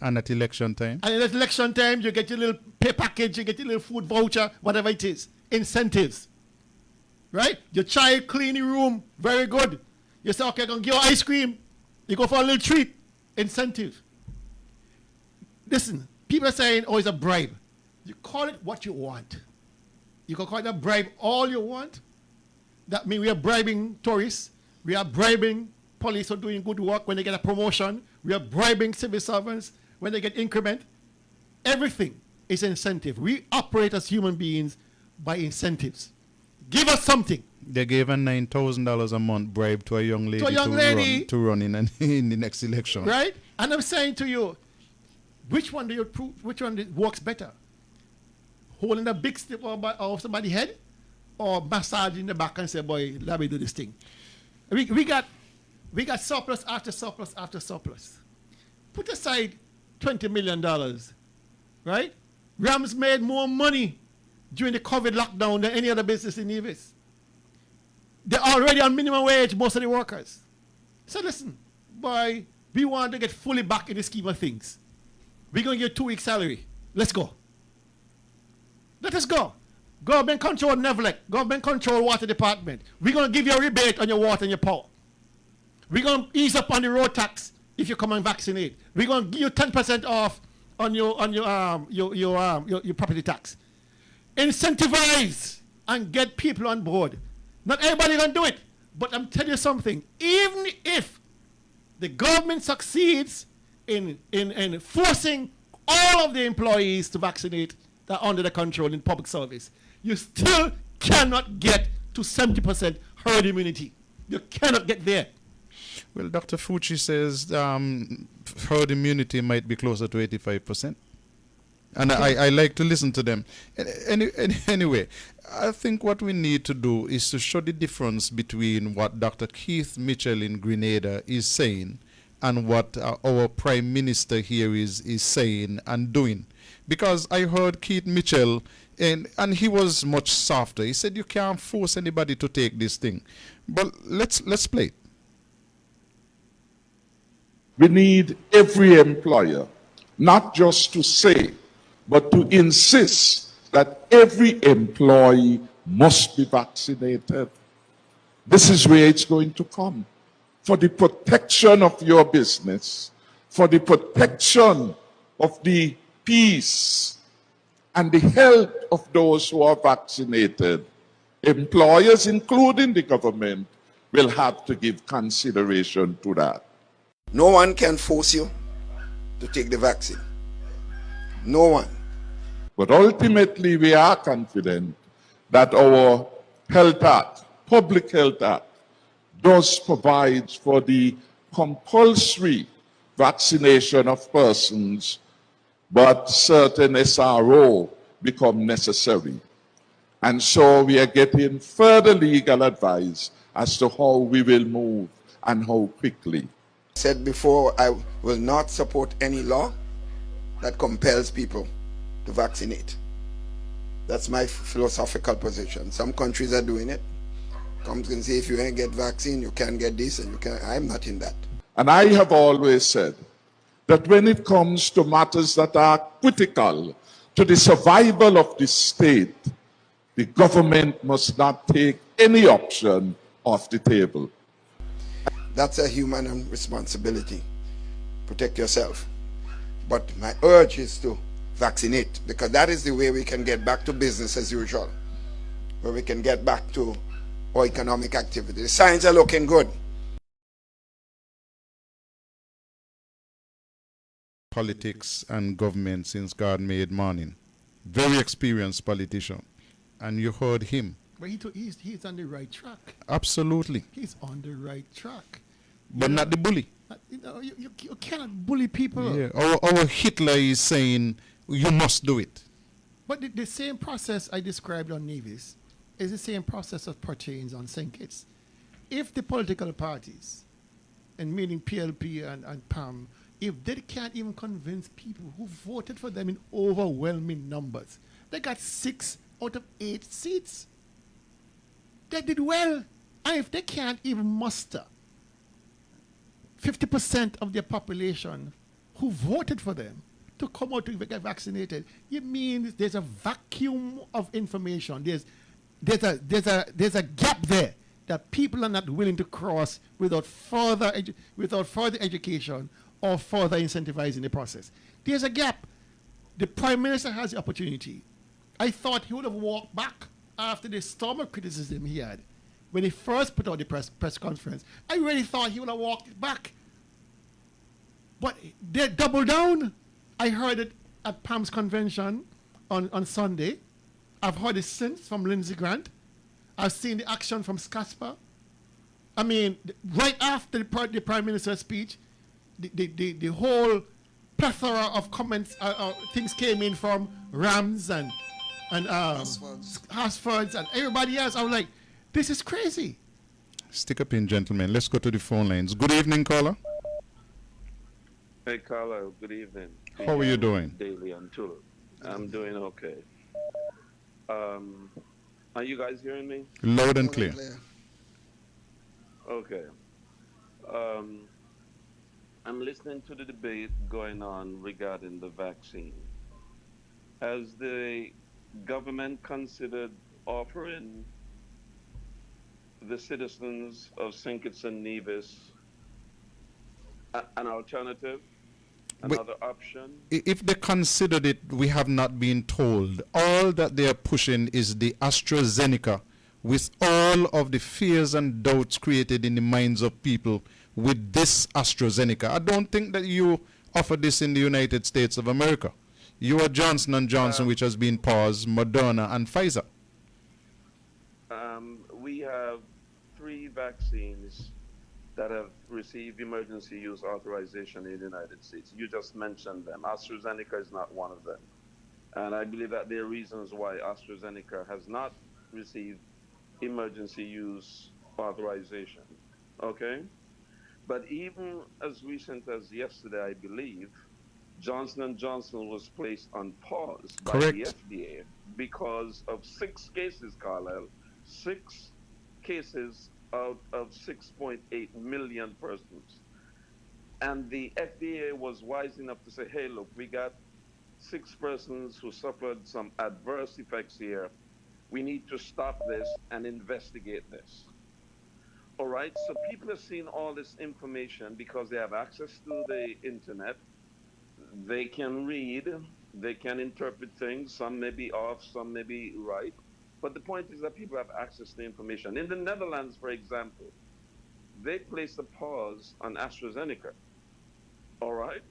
And at election time?
And at election time, you get your little pay package, you get your little food voucher, whatever it is. Incentives. Right? Your child clean your room, very good. You say, okay, I'm going to give you ice cream. You go for a little treat. Incentive. Listen, people are saying, oh, it's a bribe. You call it what you want. You can call it a bribe all you want. That means we are bribing tourists. We are bribing police who are doing good work when they get a promotion. We are bribing civil servants when they get increment. Everything is incentive. We operate as human beings by incentives. Give us something.
They gave a $9,000 a month bribe to a young lady to run in the next election.
Right? And I'm saying to you, which one works better? Holding a big stick off somebody's head, or massaging the back and say, boy, let me do this thing. We got surplus after surplus after surplus. Put aside $20 million, right? Rams made more money during the COVID lockdown than any other business in Nevis. They're already on minimum wage, most of the workers. So listen, boy, we want to get fully back in the scheme of things. We're going to give 2 weeks salary. Let's go. Let us go. Government control NEVLEC. Government control water department. We're going to give you a rebate on your water and your power. We're going to ease up on the road tax if you come and vaccinate. We're going to give you 10% off on your property tax. Incentivize and get people on board. Not everybody going to do it, but I'm telling you something. Even if the government succeeds in forcing all of the employees to vaccinate that are under the control in public service, you still cannot get to 70% herd immunity. You cannot get there.
Well, Dr. Fucci says herd immunity might be closer to 85%. And I like to listen to them. Anyway, I think what we need to do is to show the difference between what Dr. Keith Mitchell in Grenada is saying and what our Prime Minister here is saying and doing. Because I heard Keith Mitchell, and he was much softer. He said you can't force anybody to take this thing. But let's play it.
We need every employer, not just to say, but to insist that every employee must be vaccinated. This is where it's going to come. For the protection of your business, for the protection of the peace and the health of those who are vaccinated, employers, including the government, will have to give consideration to that.
No one can force you to take the vaccine. No one.
But ultimately, we are confident that our Health Act, Public Health Act, does provide for the compulsory vaccination of persons, but certain SRO become necessary. And so we are getting further legal advice as to how we will move and how quickly.
I said before, I will not support any law that compels people to vaccinate. That's my philosophical position. Some countries are doing it. Comes and say if you ain't get vaccine, you can't get this, and you can't. I'm not in that.
And I have always said that when it comes to matters that are critical to the survival of the state, the government must not take any option off the table.
That's a human responsibility. Protect yourself. But my urge is to vaccinate, because that is the way we can get back to business as usual, where we can get back to our economic activity. The signs are looking good.
Politics and government since God made morning. Very experienced politician. And you heard him.
But he's on the right track.
Absolutely.
He's on the right track.
But not the bully.
You cannot bully people.
Yeah. Our Hitler is saying you must do it.
But the same process I described on Nevis is the same process that pertains on St. Kitts. If the political parties, and meaning PLP and PAM, if they can't even convince people who voted for them in overwhelming numbers, they got 6 out of 8 seats. They did well. And if they can't even muster 50% of their population who voted for them to come out to get vaccinated, it means there's a vacuum of information. There's a gap there that people are not willing to cross without further education or further incentivizing the process. There's a gap. The Prime Minister has the opportunity. I thought he would have walked back after the storm of criticism he had when he first put out the press conference. I really thought he would have walked back. But they doubled down. I heard it at PAM's convention on Sunday. I've heard it since from Lindsey Grant. I've seen the action from SCASPA. I mean, right after the Prime Minister's speech, the whole plethora of comments, things came in from Rams and Hasfords and everybody else. I was like, this is crazy.
Stick up in, gentlemen. Let's go to the phone lines. Good evening, caller.
Hey, Carlo. Good evening.
How are you doing?
Daily and Tulu. I'm doing okay. Are you guys hearing me?
Loud and clear.
Okay. I'm listening to the debate going on regarding the vaccine. As the government considered offering the citizens of St. Kitts and Nevis an alternative,
But
another option?
if they considered it, we have not been told. All that they are pushing is the AstraZeneca, with all of the fears and doubts created in the minds of people with this AstraZeneca. I don't think that you offer this in the United States of America. You are Johnson & Johnson, which has been paused, Moderna, and Pfizer.
We have 3 vaccines that have received emergency use authorization in the United States. You just mentioned them. AstraZeneca is not one of them. And I believe that there are reasons why AstraZeneca has not received emergency use authorization. Okay? But even as recent as yesterday, I believe, Johnson & Johnson was placed on pause by the FDA because of 6 cases, Carlisle. 6 cases out of 6.8 million persons. And the FDA was wise enough to say, hey, look, we got 6 persons who suffered some adverse effects here. We need to stop this and investigate this. All right, so people are seeing all this information because they have access to the internet. They can read, they can interpret things. Some may be off, some may be right. But the point is that people have access to information. In the Netherlands, for example, they placed a pause on AstraZeneca. All right?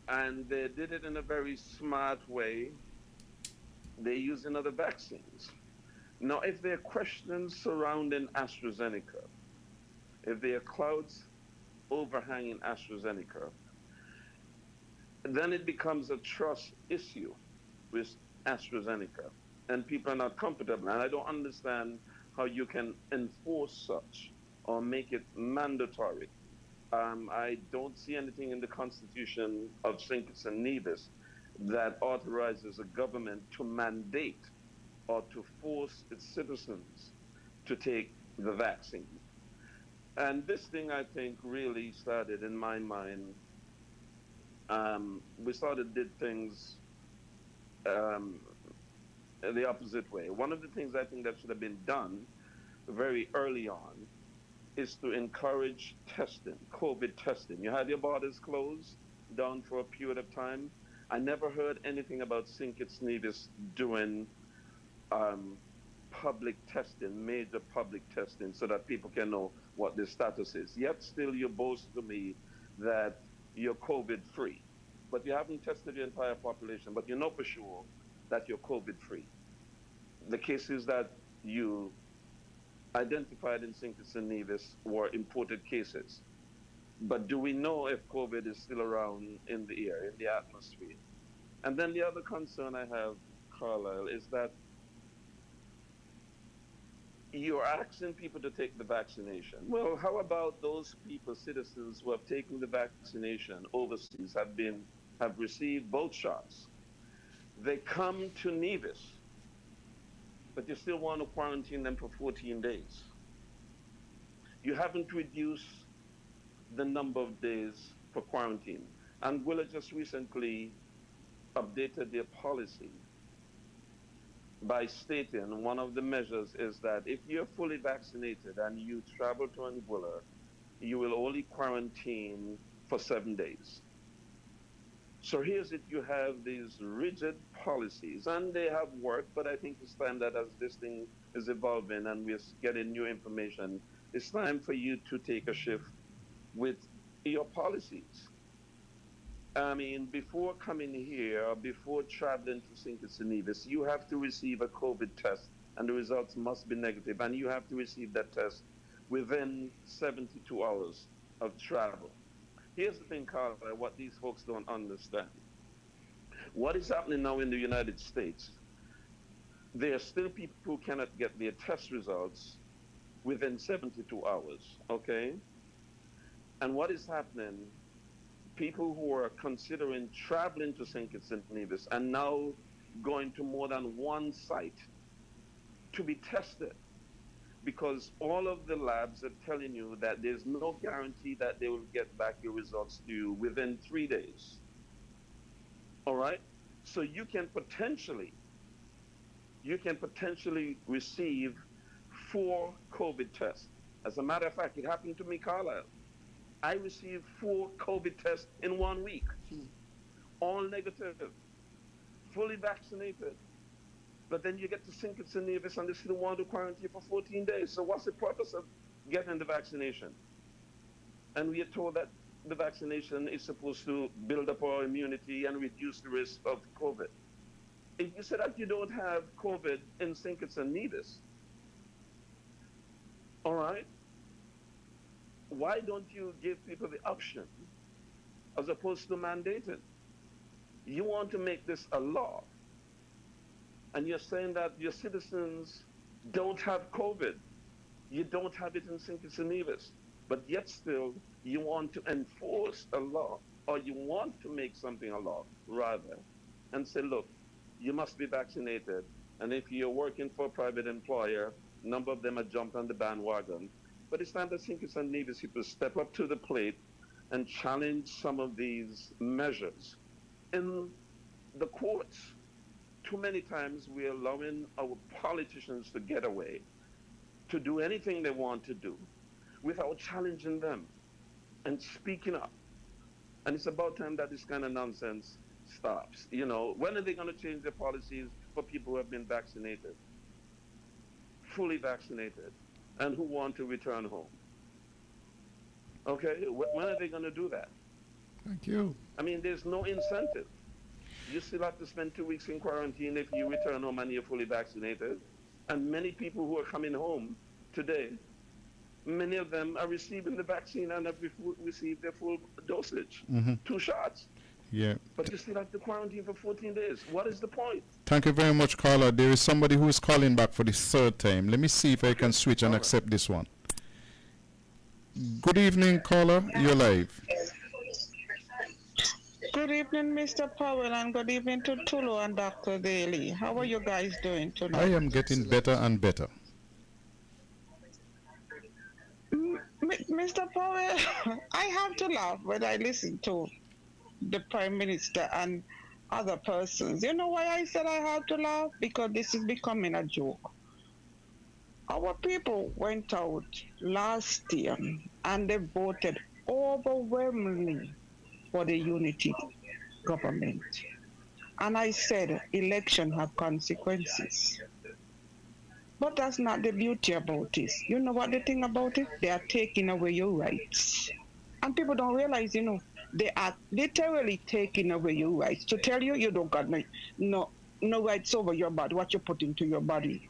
And they did it in a very smart way. They used other vaccines. Now, if there are questions surrounding AstraZeneca, if there are clouds overhanging AstraZeneca, then it becomes a trust issue with AstraZeneca, and people are not comfortable. And I don't understand how you can enforce such or make it mandatory. I don't see anything in the Constitution of St. Kitts and Nevis that authorizes a government to mandate or to force its citizens to take the vaccine. And this thing, I think, really started in my mind. We did things the opposite way. One of the things I think that should have been done very early on is to encourage testing, COVID testing. You had your borders closed down for a period of time. I never heard anything about St. Kitts Nevis doing public testing, major public testing, so that people can know what the status is. Yet still you boast to me that you're COVID-free, but you haven't tested the entire population, but you know for sure that you're COVID-free. The cases that you identified in St. Kitts and Nevis were imported cases. But do we know if COVID is still around in the air, in the atmosphere? And then the other concern I have, Carlisle, is that you're asking people to take the vaccination. Well, how about those people, citizens who have taken the vaccination overseas, have received both shots? They come to Nevis, but you still want to quarantine them for 14 days. You haven't reduced the number of days for quarantine. Anguilla just recently updated their policy by stating one of the measures is that if you're fully vaccinated and you travel to Anguilla, you will only quarantine for 7 days. So here's it, you have these rigid policies, and they have worked, but I think it's time that as this thing is evolving and we're getting new information, it's time for you to take a shift with your policies. I mean, before coming here, or before traveling to St. Kitts and Nevis, you have to receive a COVID test, and the results must be negative, and you have to receive that test within 72 hours of travel. Here's the thing, Carl, what these folks don't understand. What is happening now in the United States, there are still people who cannot get their test results within 72 hours, okay? And what is happening, people who are considering traveling to St. Kitts and Nevis and now going to more than one site to be tested, because all of the labs are telling you that there's no guarantee that they will get back your results to you within 3 days. All right? So you can potentially you can potentially receive 4 COVID tests. As a matter of fact, it happened to me, Carlisle. I received 4 COVID tests in 1 week, all negative, fully vaccinated. But then you get to St. Kitts and Nevis and they still want to quarantine for 14 days. So what's the purpose of getting the vaccination? And we are told that the vaccination is supposed to build up our immunity and reduce the risk of COVID. If you say that you don't have COVID in St. Kitts and Nevis, all right, why don't you give people the option as opposed to mandating? You want to make this a law, and you're saying that your citizens don't have COVID. You don't have it in St. Kitts and Nevis, but yet still you want to enforce a law, or you want to make something a law, rather, and say, look, you must be vaccinated, and if you're working for a private employer, a number of them have jumped on the bandwagon. But it's time that St. Kitts and Nevis people step up to the plate and challenge some of these measures. In the courts, too many times we're allowing our politicians to get away, to do anything they want to do, without challenging them and speaking up. And it's about time that this kind of nonsense stops. You know, when are they going to change their policies for people who have been vaccinated, fully vaccinated, and who want to return home? Okay, when are they going to do that?
Thank you.
I mean, there's no incentive. You still have to spend 2 weeks in quarantine if you return home and you're fully vaccinated. And many people who are coming home today, many of them are receiving the vaccine and have received their full dosage, 2 shots.
Yeah.
But you still have to quarantine for 14 days. What is the point?
Thank you very much, caller. There is somebody who is calling back for the 3rd time. Let me see if I can switch and accept this one. Good evening, caller. You're live.
Good evening, Mr. Powell, and good evening to Tulu and Dr. Daly. How are you guys doing tonight?
I am getting better and better.
Mr. Powell, I have to laugh when I listen to the Prime Minister and other persons. You know why I said I have to laugh? Because this is becoming a joke. Our people went out last year and they voted overwhelmingly for the unity government. And I said election have consequences. But that's not the beauty about this. You know what the thing about it? They are taking away your rights. And people don't realize, you know, they are literally taking away your rights. To tell you, you don't got no rights over your body, what you put into your body.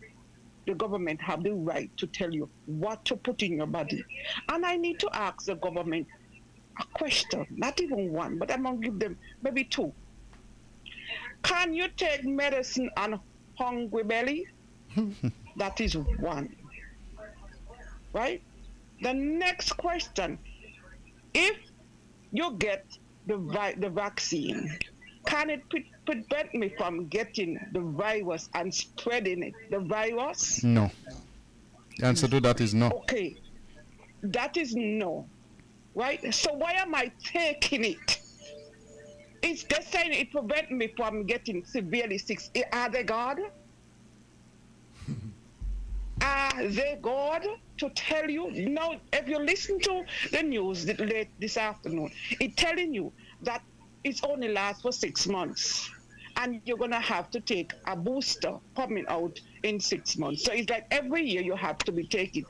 The government have the right to tell you what to put in your body. And I need to ask the government a question, not even one, but I'm going to give them maybe 2. Can you take medicine on hungry belly? That is 1. Right? The next question, if you get the vaccine, can it prevent me from getting the virus and spreading it? The virus?
No. The answer to that is no.
Okay. That is no. Right? So why am I taking it? It's just saying it prevents me from getting severely sick. Are they God? Are they God to tell you? No, if you listen to the news late this afternoon, it's telling you that it's only lasts for 6 months. And you're going to have to take a booster coming out in 6 months. So it's like every year you have to be taking.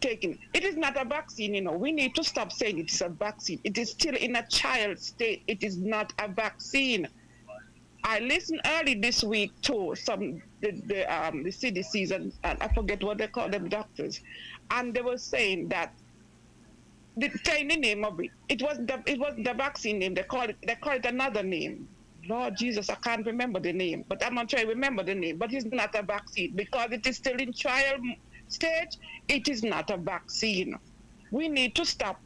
It is not a vaccine, you know. We need to stop saying it is a vaccine. It is still in a child state. It is not a vaccine. I listened early this week to the CDCs and I forget what they call them, doctors, and they were saying that saying the name of it. It was the vaccine name. They call it another name. Lord Jesus, I can't remember the name, but I'm gonna try to remember the name. But it's not a vaccine because it is still in trial stage. It is not a vaccine. We need to stop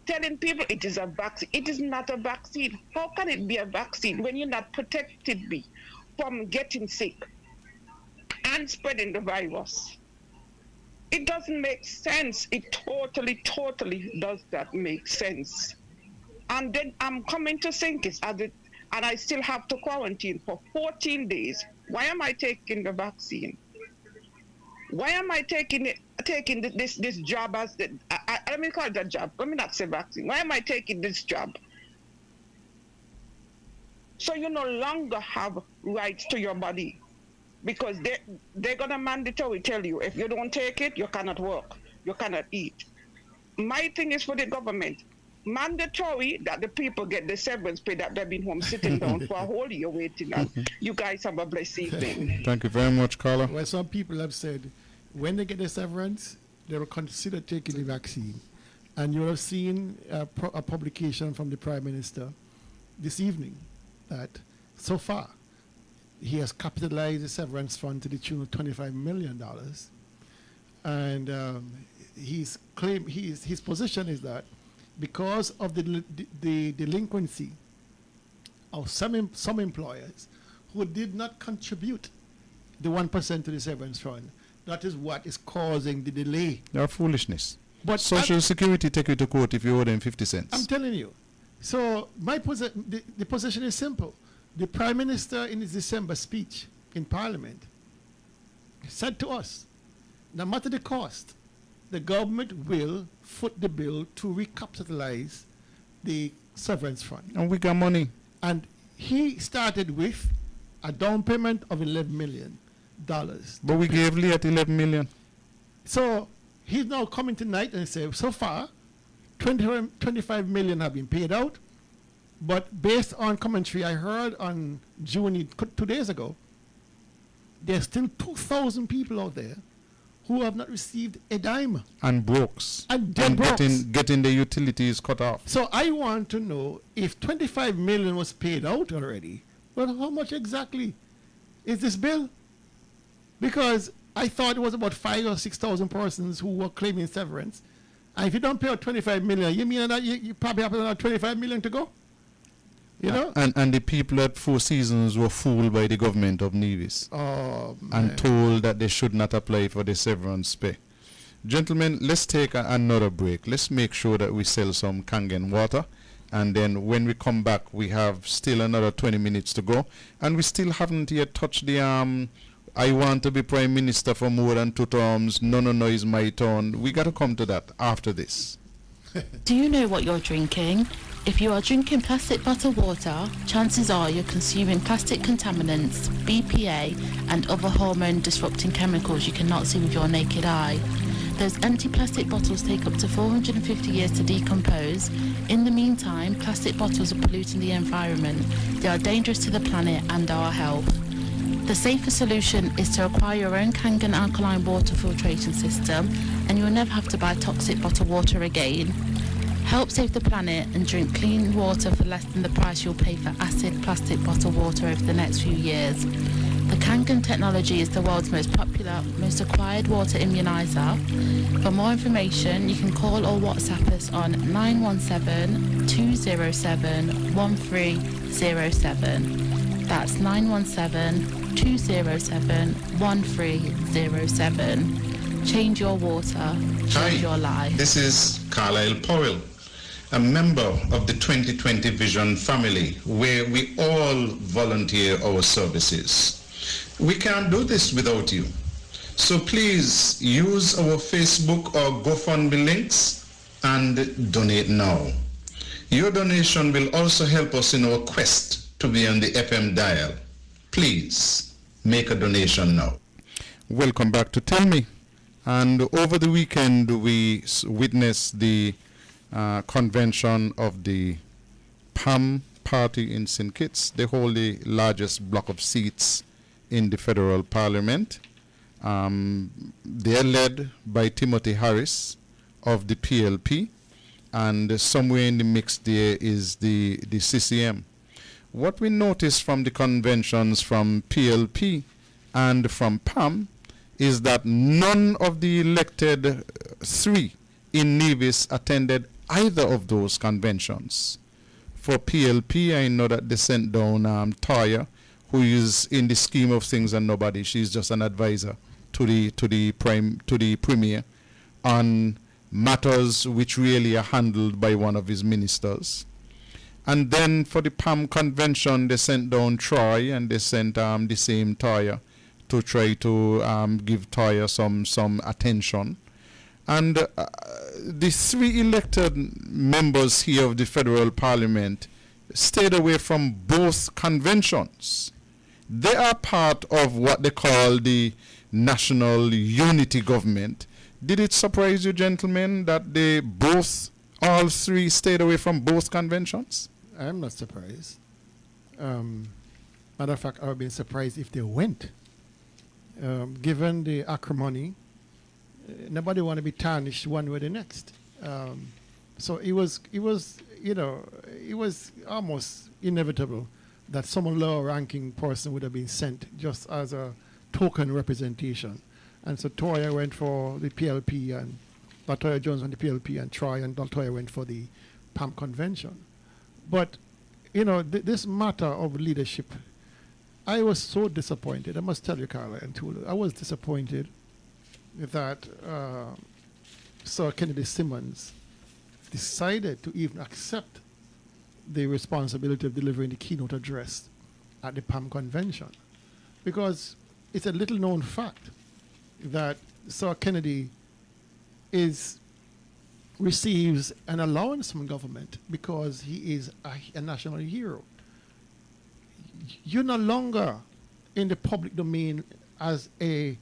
telling people it is a vaccine. It is not a vaccine. How can it be a vaccine when you're not protected me from getting sick and spreading the virus? It doesn't make sense. It totally does not make sense. And then I'm coming to St. Kitts and I still have to quarantine for 14 days Why am I taking the vaccine? Why am I taking this job as the, let me call it a job. Let me not say vaccine. Why am I taking this job? So you no longer have rights to your body, because they're gonna mandatory tell you if you don't take it, you cannot work, you cannot eat. My thing is for the government, mandatory that the people get the severance pay that they've been home sitting down for a whole year waiting on. You guys have a blessed evening.
Thank you very much, Carla.
Well, some people have said when they get the severance, they will consider taking the vaccine. And you have seen a publication from the Prime Minister this evening that so far he has capitalized the severance fund to the tune of $25 million. And his position is that because of the delinquency of some employers who did not contribute the 1% to the severance fund, that is what is causing the delay.
They are foolishness.
But
Social Security take you to court if you owe them 50 cents.
I'm telling you. So the position is simple. The Prime Minister in his December speech in Parliament said to us, no matter the cost, the government will foot the bill to recapitalize the severance fund.
And we got money.
And he started with a down payment of $11 million.
But we gave Leah $11 million.
So he's now coming tonight and say, so far, $25 million have been paid out. But based on commentary I heard on June 2 days ago, there's still 2,000 people out there who have not received a dime.
And brokes.
And
getting the utilities cut off.
So I want to know if $25 million was paid out already, well, how much exactly is this bill? Because I thought it was about 5,000 or 6,000 persons who were claiming severance. And if you don't pay out $25 million, you mean that you probably have another $25 million to go? You know?
And the people at Four Seasons were fooled by the government of Nevis.
Oh,
and told that they should not apply for the severance pay. Gentlemen, let's take another break. Let's make sure that we sell some Kangen water. And then when we come back, we have still another 20 minutes to go. And we still haven't yet touched the I want to be Prime Minister for more than 2 terms. No, it's my turn. We got to come to that after this.
Do you know what you're drinking? If you are drinking plastic bottled water, chances are you're consuming plastic contaminants, BPA, and other hormone-disrupting chemicals you cannot see with your naked eye. Those empty plastic bottles take up to 450 years to decompose. In the meantime, plastic bottles are polluting the environment. They are dangerous to the planet and our health. The safer solution is to acquire your own Kangen alkaline water filtration system, and you will never have to buy toxic bottled water again. Help save the planet and drink clean water for less than the price you'll pay for acid plastic bottled water over the next few years. The Kangen technology is the world's most popular, most acquired water immunizer. For more information, you can call or WhatsApp us on 917-207-1307. That's 917-207-1307. Change your water, change your life.
This is Carlisle Powell, a member of the 2020 Vision family, where we all volunteer our services. We can't do this without you. So please use our Facebook or GoFundMe links and donate now. Your donation will also help us in our quest to be on the FM dial. Please make a donation now.
Welcome back to Tell Me. And over the weekend, we witnessed the convention of the PAM party in St. Kitts. They hold the largest block of seats in the federal parliament. They are led by Timothy Harris of the PLP, and somewhere in the mix there is the CCM. What we noticed from the conventions from PLP and from PAM is that none of the elected 3 in Nevis attended either of those conventions. For PLP, I know that they sent down Toya, who is in the scheme of things and nobody. She's just an advisor to the premier on matters which really are handled by one of his ministers. And then for the PAM convention, they sent down Troy, and they sent the same Toya to try to give Toya some attention. And the 3 elected members here of the federal parliament stayed away from both conventions. They are part of what they call the National Unity Government. Did it surprise you, gentlemen, that all 3 stayed away from both conventions?
I'm not surprised. Matter of fact, I would have been surprised if they went. Given the acrimony, nobody want to be tarnished one way or the next. So it was almost inevitable that some lower-ranking person would have been sent just as a token representation. And so Toya went for the PLP, and Latoya Jones went for the PLP, and Troy and Latoya went for the PAM convention. But, this matter of leadership, I was so disappointed. I must tell you, Carla and Tulu, I was disappointed that Sir Kennedy Simmons decided to even accept the responsibility of delivering the keynote address at the PAM convention. Because it's a little known fact that Sir Kennedy receives an allowance from government because he is a national hero. You're no longer in the public domain as a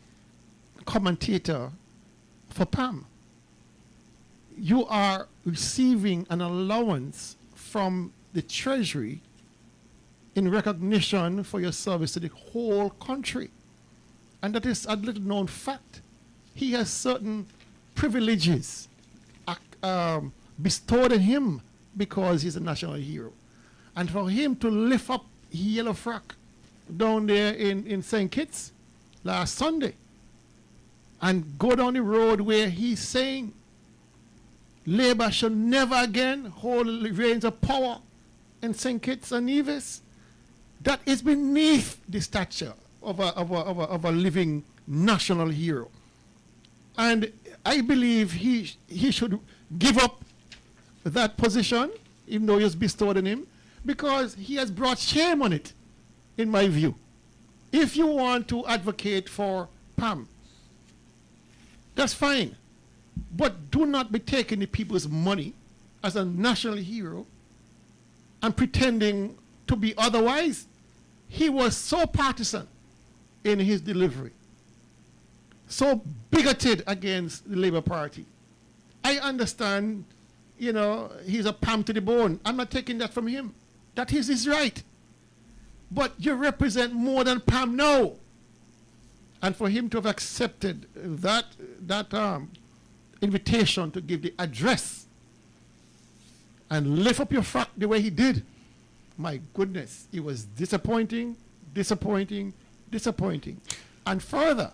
commentator for PAM. You are receiving an allowance from the Treasury in recognition for your service to the whole country. And that is a little known fact. He has certain privileges bestowed on him because he's a national hero. And for him to lift up yellow frock down there in St. Kitts last Sunday and go down the road where he's saying Labour should never again hold the reins of power in St. Kitts and Nevis, that is beneath the stature of a living national hero. And I believe he should give up that position, even though it's bestowed on him, because he has brought shame on it, in my view. If you want to advocate for PAM, that's fine. But do not be taking the people's money as a national hero and pretending to be otherwise. He was so partisan in his delivery, so bigoted against the Labour Party. I understand, he's a PAM to the bone. I'm not taking that from him. That is his right. But you represent more than PAM now. And for him to have accepted that invitation to give the address and lift up your frock the way he did, my goodness, it was disappointing. And further,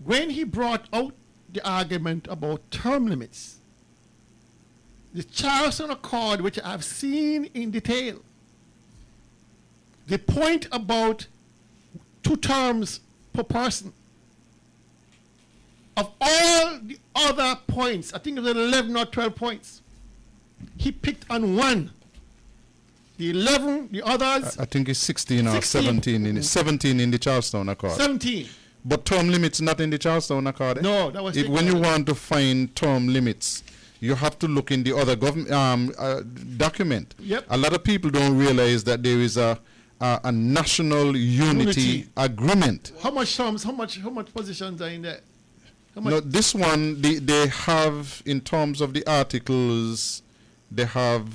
when he brought out the argument about term limits, the Charleston Accord, which I've seen in detail, the point about 2 terms per person, of all the other points, I think it was 11 or 12 points, he picked on one. The 11, the others.
I think it's 16 or 17. 17 in the Charleston Accord. 17. But term limits not in the Charleston Accord. Eh?
No, that was.
When you want to find term limits, you have to look in the other government document.
Yep.
A lot of people don't realize that there is a national unity agreement.
How much terms? How much positions are in there?
No, this one they have, in terms of the articles, they have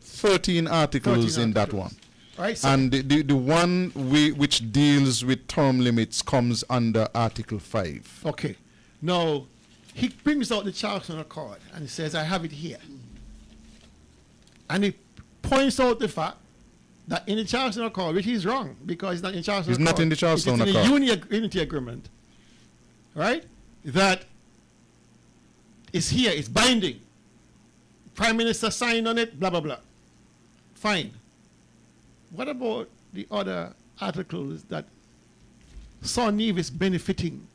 13 articles in that one.
Right, so
and the one which deals with term limits comes under Article 5.
Okay. Now, he brings out the Charleston Accord and he says, I have it here. And he points out the fact that in the Charleston Accord, which is wrong, because it's not in the Charleston Accord.
It's not in the Charleston Accord.
It's in the Unity Agreement. Right? That is here, it's binding. Prime Minister signed on it, blah, blah, blah. Fine. What about the other articles that saw Nevis benefiting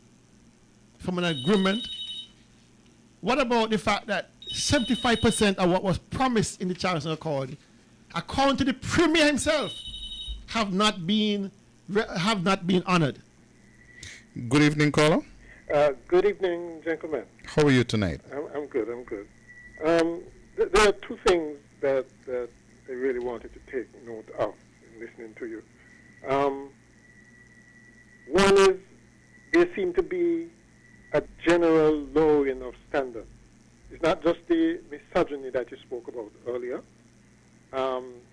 from an agreement? What about the fact that 75% of what was promised in the Charleston Accord, according to the Premier himself, have not been honored.
Good evening, caller.
Good evening, gentlemen.
How are you tonight?
I'm good. There are two things that I really wanted to take note of in listening to you. One is there seemed to be a general lowering of standards. It's not just the misogyny that you spoke about earlier.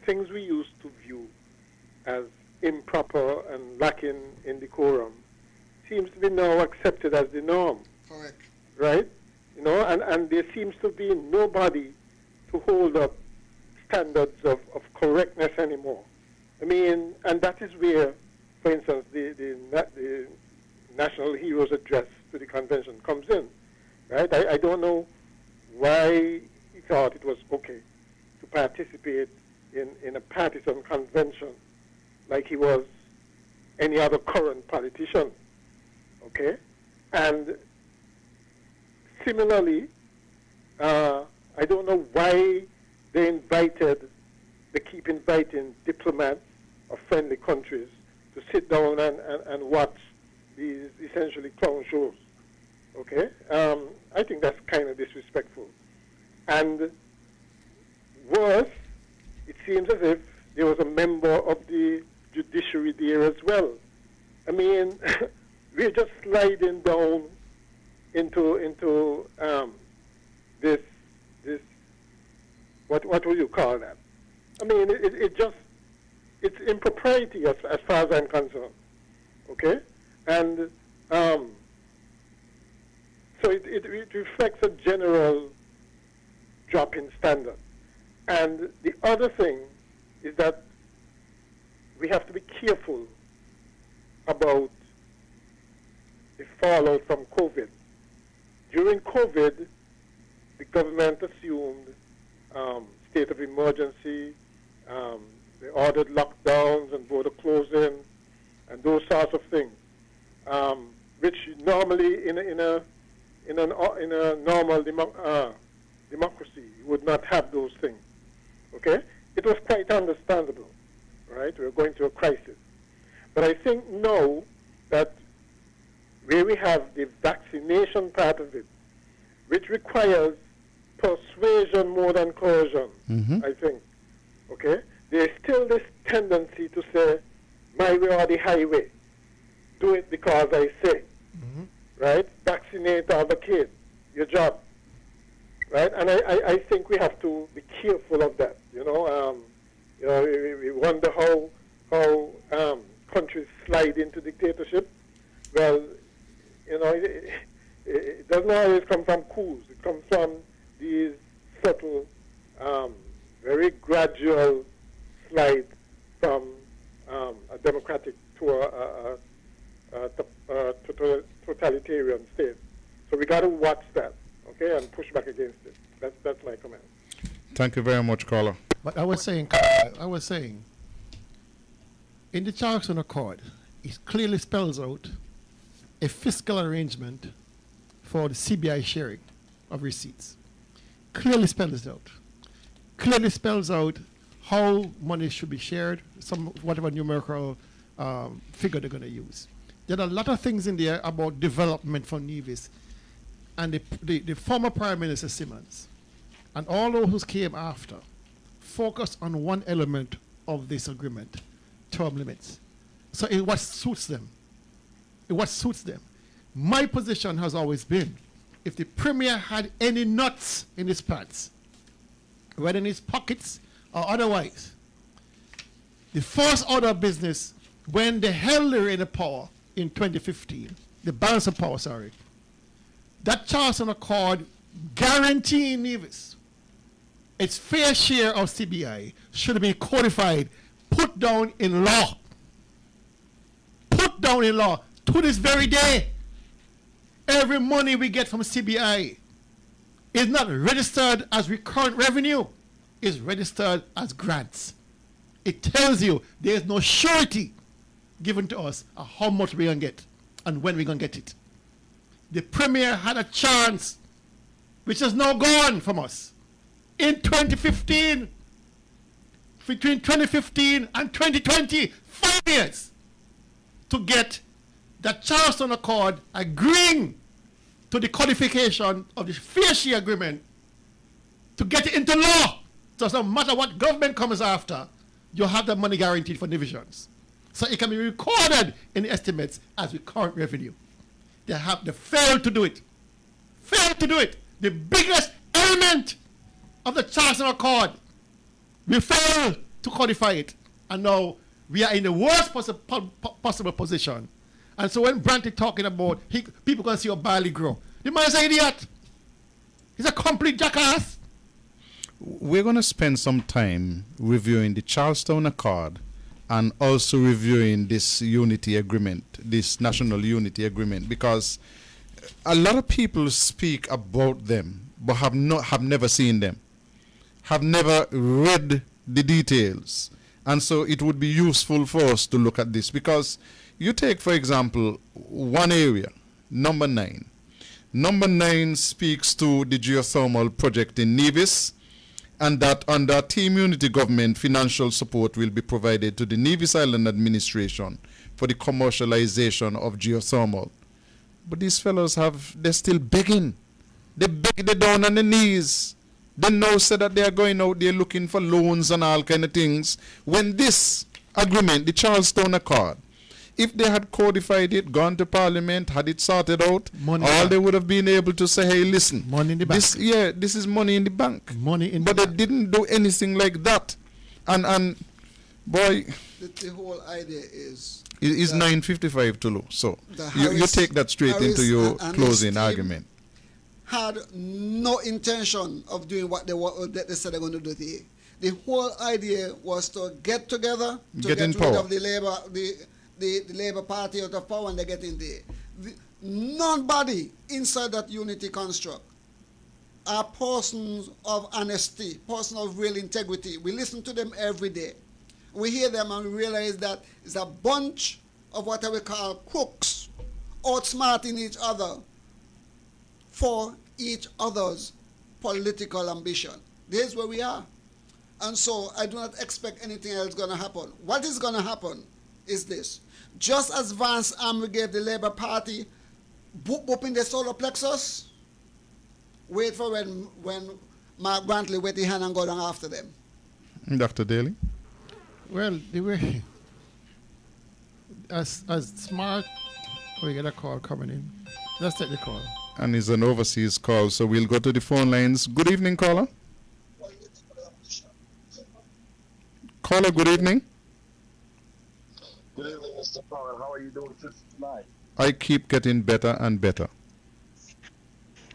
Things we used to view as improper and lacking in decorum seems to be now accepted as the norm.
Correct.
Right? You know, and there seems to be nobody to hold up standards of correctness anymore. I mean, and that is where, for instance, the National Heroes Address to the convention comes in. Right? I don't know why he thought it was okay to participate in a partisan convention like he was any other current politician. Okay? And similarly, I don't know why they keep inviting diplomats of friendly countries to sit down and watch these essentially clown shows. Okay? I think that's kind of disrespectful. And worse, it seems as if there was a member of the judiciary there as well. I mean, we're just sliding down into this what would you call that? I mean, it's impropriety as far as I'm concerned. Okay, and so it reflects a general drop in standard. And the other thing is that we have to be careful about the fallout from COVID. During COVID, the government assumed state of emergency. They ordered lockdowns and border closing and those sorts of things, which normally in a normal democracy you would not have those things. Okay, it was quite understandable, right? We were going through a crisis, but I think now that where we have the vaccination part of it, which requires persuasion more than coercion, I think, okay, there's still this tendency to say, my way or the highway. Do it because I say, right? Vaccinate all the kids, your job, right? And I think we have to be careful of that, you know. We wonder how countries slide into dictatorship. Well, you know, it doesn't always come from coups. It comes from these subtle, very gradual slide from a democratic to a totalitarian state. So we got to watch that, okay, and push back against it. That's my comment.
Thank you very much, caller.
But I was saying, in the Charleston Accord, it clearly spells out a fiscal arrangement for the CBI sharing of receipts. Clearly spells it out. Clearly spells out how money should be shared, whatever numerical figure they're going to use. There are a lot of things in there about development for Nevis. And the former Prime Minister Simmons and all those who came after focused on one element of this agreement, term limits. So it what suits them. My position has always been, if the Premier had any nuts in his pants, whether in his pockets or otherwise, the first order of business, when they held the reign of power in 2015, the balance of power, that Charleston Accord guaranteeing Nevis its fair share of CBI should have been codified, put down in law. Put down in law to this very day. Every money we get from CBI is not registered as recurrent revenue, it's registered as grants. It tells you there is no surety given to us of how much we're going to get and when we're going to get it. The Premier had a chance which is now gone from us. In 2015, between 2015 and 2020, 5 years to get the Charleston Accord agreeing to the codification of the Fair Share Agreement to get it into law. So no matter what government comes after, you have the money guaranteed for divisions. So it can be recorded in the estimates as recurrent revenue. They failed to do it. Failed to do it. The biggest element of the Charleston Accord, we failed to codify it. And now we are in the worst possible position. And so when Brantley talking about people going to see your barley grow, the man is an idiot. He's a complete jackass.
We're going to spend some time reviewing the Charleston Accord and also reviewing this unity agreement, this national unity agreement, because a lot of people speak about them but have never seen them, have never read the details. And so it would be useful for us to look at this, because you take, for example, one area, number 9. Number 9 speaks to the geothermal project in Nevis, and that under Team Unity government, financial support will be provided to the Nevis Island administration for the commercialization of geothermal. But these fellows they're still begging. They're down on their knees. They now say that they are going out there looking for loans and all kind of things. When this agreement, the Charleston Accord, if they had codified it, gone to Parliament, had it sorted out, they would have been able to say, hey, listen,
money in the bank.
This is money in the bank.
But
they didn't do anything like that. And boy,
the whole idea is
9:55 Tulu. So you take that straight into your closing argument.
Had no intention of doing what they said they're going to do today. The whole idea was to get together, to get rid of the Labour Party out of power, and they get in there. Nobody inside that unity construct are persons of honesty, persons of real integrity. We listen to them every day. We hear them and we realize that it's a bunch of what we call crooks, outsmarting each other for each other's political ambition. This is where we are. And so I do not expect anything else going to happen. What is going to happen is this. Just as Vance Armory gave the Labour Party boop in the solar plexus, wait for when Mark Brantley wet his hand and go down after them.
Dr. Daly?
Well, they were as smart. We get a call coming in. Let's take the call.
And it's an overseas call, so we'll go to the phone lines. Good evening, caller. Caller, good evening.
Good evening, Mr. Powell. How are you doing tonight?
I keep getting better and better.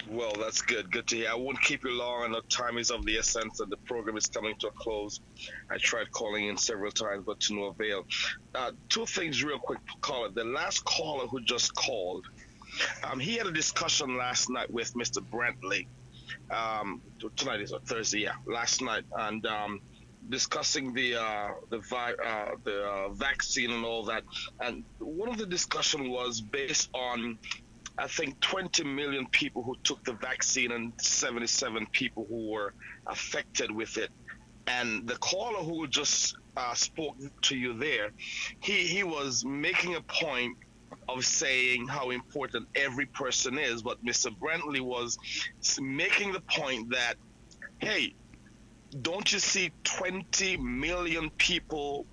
Well, that's good. Good to hear. I won't keep you long. I know time is of the essence and the program is coming to a close. I tried calling in several times, but to no avail. Two things real quick, caller. The last caller who just called, he had a discussion last night with Mr. Brantley. Tonight is Thursday, last night, and discussing the vaccine and all that. And one of the discussion was based on, I think, 20 million people who took the vaccine and 77 people who were affected with it. And the caller who just spoke to you there, he was making a point of saying how important every person is, but Mr. Brantley was making the point that, hey, don't you see 20 million people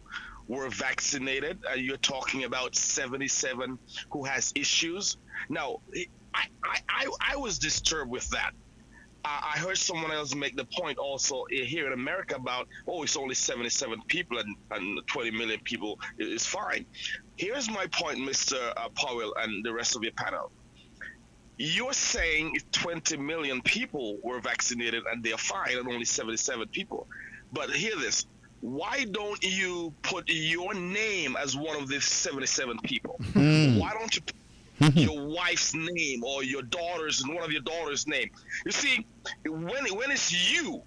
were vaccinated, and you're talking about 77 who has issues? Now, I was disturbed with that. I heard someone else make the point also here in America about, it's only 77 people and 20 million people is fine. Here's my point, Mr. Powell and the rest of your panel. You're saying if 20 million people were vaccinated and they're fine and only 77 people. But hear this. Why don't you put your name as one of these 77 people? Why don't you put your wife's name or your daughter's, one of your daughter's name? You see, when it's you,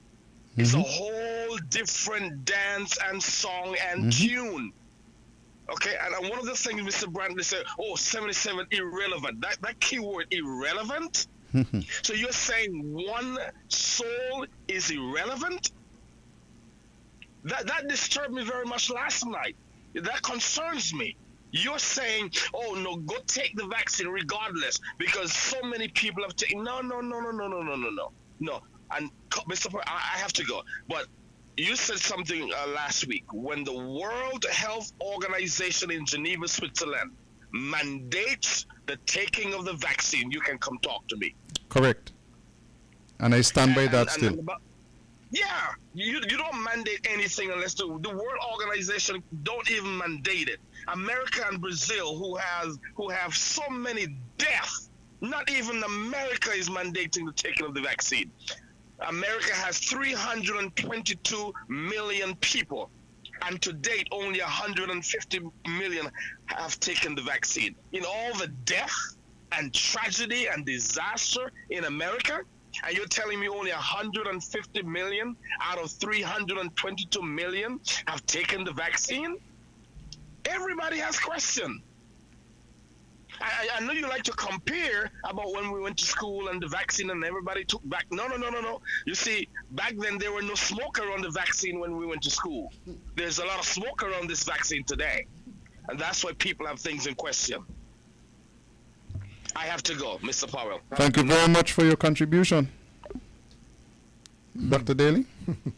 it's a whole different dance and song and tune. Okay, and one of the things Mr. Brantley said, 77 irrelevant. That keyword irrelevant, So you're saying one soul is irrelevant? That disturbed me very much last night. That concerns me. You're saying, oh no, go take the vaccine regardless because so many people have taken. No. And Mr. I have to go. But you said something last week when the World Health Organization in Geneva, Switzerland mandates the taking of the vaccine. You can come talk to me.
Correct. And I stand by that still.
Yeah, you don't mandate anything unless the World Organization don't even mandate it. America and Brazil, who have so many deaths, not even America is mandating the taking of the vaccine. America has 322 million people, and to date, only 150 million have taken the vaccine. In all the death and tragedy and disaster in America, and you're telling me only 150 million out of 322 million have taken the vaccine? Everybody has questions. I know you like to compare about when we went to school and the vaccine and everybody took back. No. You see, back then there were no smoke around the vaccine when we went to school. There's a lot of smoke around this vaccine today. And that's why people have things in question. I have to go, Mr. Powell.
Thank you very much for your contribution. Dr. Daly?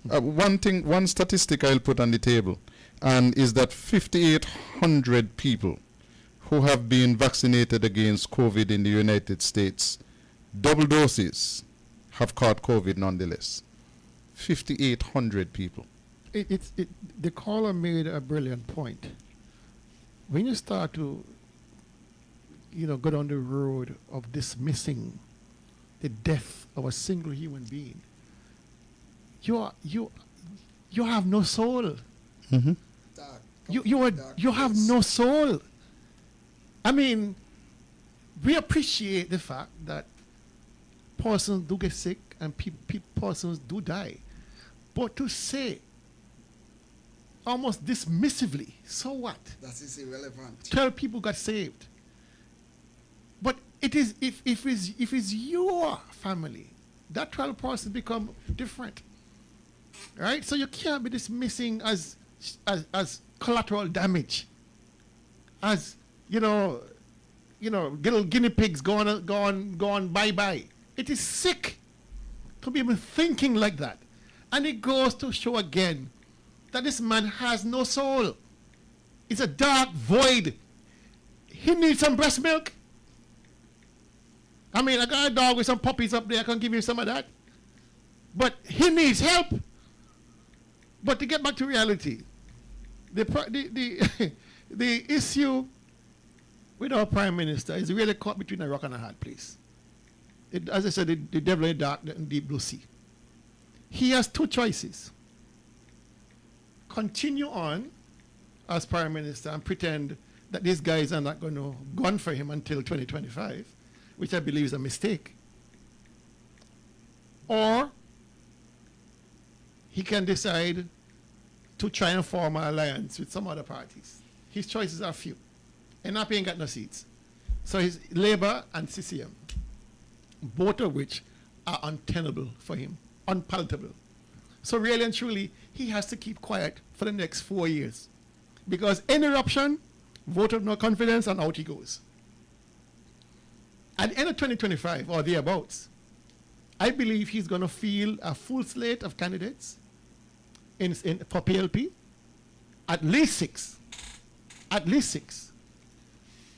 One statistic I'll put on the table, and is that 5,800 people who have been vaccinated against COVID in the United States, double doses, have caught COVID nonetheless. 5,800 people.
The caller made a brilliant point. When you start to go down the road of dismissing the death of a single human being, you have no soul.
Mm-hmm.
You have no soul. I mean, we appreciate the fact that persons do get sick and persons do die, but to say almost dismissively, so what?
That is irrelevant.
12 people got saved. But it is if it's your family, that 12 persons become different, right? So you can't be dismissing as collateral damage, as little guinea pigs gone bye. It is sick to be even thinking like that, and it goes to show again that this man has no soul. It's a dark void. He needs some breast milk. I mean, I got a dog with some puppies up there. I can give you some of that. But he needs help. But to get back to reality, the issue with our Prime Minister is really caught between a rock and a hard place. As I said, the devil in the dark and deep blue sea. He has two choices. Continue on as Prime Minister and pretend that these guys are not going to gun for him until 2025, which I believe is a mistake. Or he can decide to try and form an alliance with some other parties. His choices are few. NRP ain't got no seats. So his Labour and CCM, both of which are untenable for him, unpalatable. So really and truly, he has to keep quiet for the next 4 years. Because any eruption, vote of no confidence, and out he goes. At the end of 2025 or thereabouts, I believe he's going to field a full slate of candidates for PLP, at least six,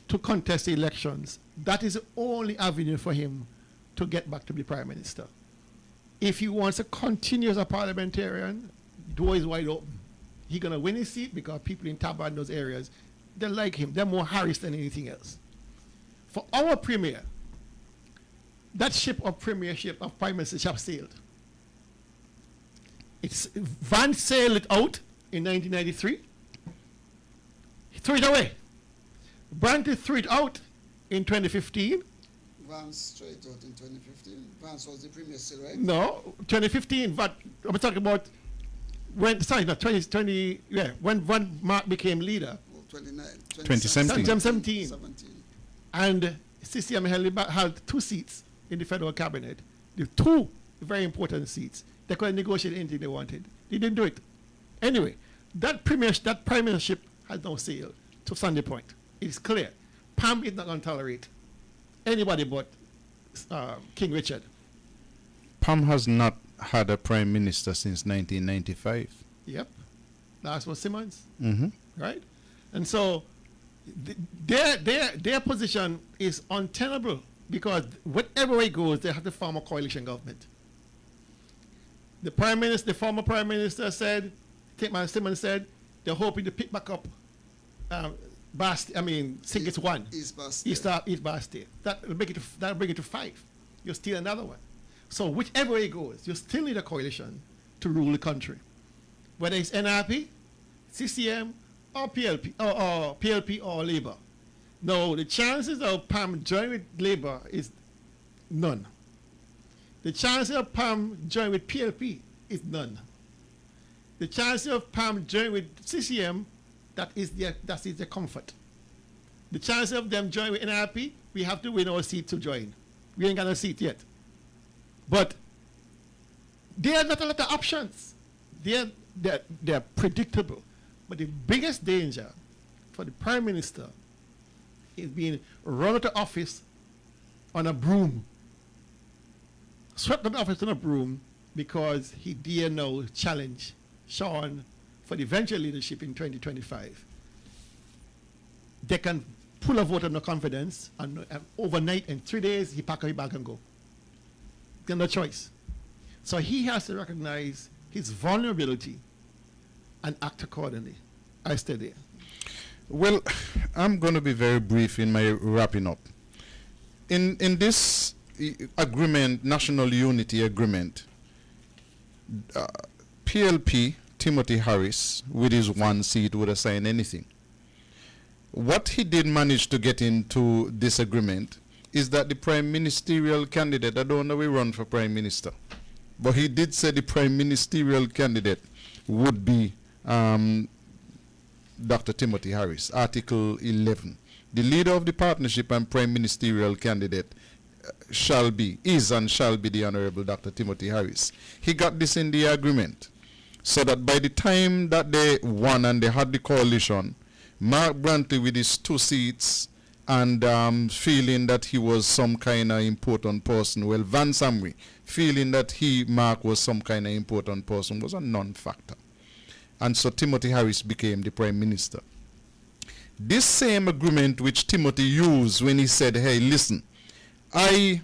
to contest the elections. That is the only avenue for him to get back to be Prime Minister. If he wants to continue as a parliamentarian, door is wide open. He's going to win his seat because people in Taba and those areas, they like him. They're more Harris than anything else. For our Premier, that ship of premiership of Prime Minister have sailed. Vance sailed it out in 1993. He threw it away. Branty threw it out in 2015.
Vance straight out in 2015. Vance was the premier still, right?
No, 2015. But I'm talking about when Mark became leader.
2017.
2017. And CCM held two seats in the federal cabinet, the two very important seats. They could have negotiated anything they wanted. They didn't do it. Anyway, that premiership has now sailed to Sunday Point. It's clear. Pam is not going to tolerate anybody but King Richard.
Pam has not had a prime minister since 1995.
Yep. Last was Simmons.
Mm-hmm.
Right? And so their position is untenable because whatever way it goes, they have to form a coalition government. The former prime minister said, Simmons said, they're hoping to pick back up St. Kitts 1. East Bastille. That'll bring it to 5. You'll steal another one. So whichever way it goes, you still need a coalition to rule the country. Whether it's NRP, CCM, or PLP or Labour. No, the chances of Pam joining with Labour is none. The chances of Pam joining with PLP is none. The chances of Pam joining with CCM, that is their comfort. The chances of them joining with NRP, we have to win our seat to join. We ain't got a seat yet. But there are not a lot of options. They're predictable. But the biggest danger for the Prime Minister is being run out of office on a broom. Swept out of office on a broom because he dare now challenge Sean for the eventual leadership in 2025. They can pull a vote of no confidence and overnight, in 3 days, he pack his bag and go. There's no choice. So he has to recognize his vulnerability and act accordingly. I stay there.
Well, I'm going to be very brief in my wrapping up. In this agreement, National Unity Agreement, PLP, Timothy Harris, with his 1 seat, would have signed anything. What he did manage to get into this agreement is that the prime ministerial candidate, I don't know we run for prime minister, but he did say the prime ministerial candidate would be Dr. Timothy Harris, Article 11. The leader of the partnership and prime ministerial candidate is and shall be the Honorable Dr. Timothy Harris. He got this in the agreement so that by the time that they won and they had the coalition, Mark Brantley with his 2 seats and feeling that he was some kind of important person. Well, Van Samry, feeling that Mark was some kind of important person, was a non-factor. And so Timothy Harris became the Prime Minister. This same agreement which Timothy used when he said, hey, listen, I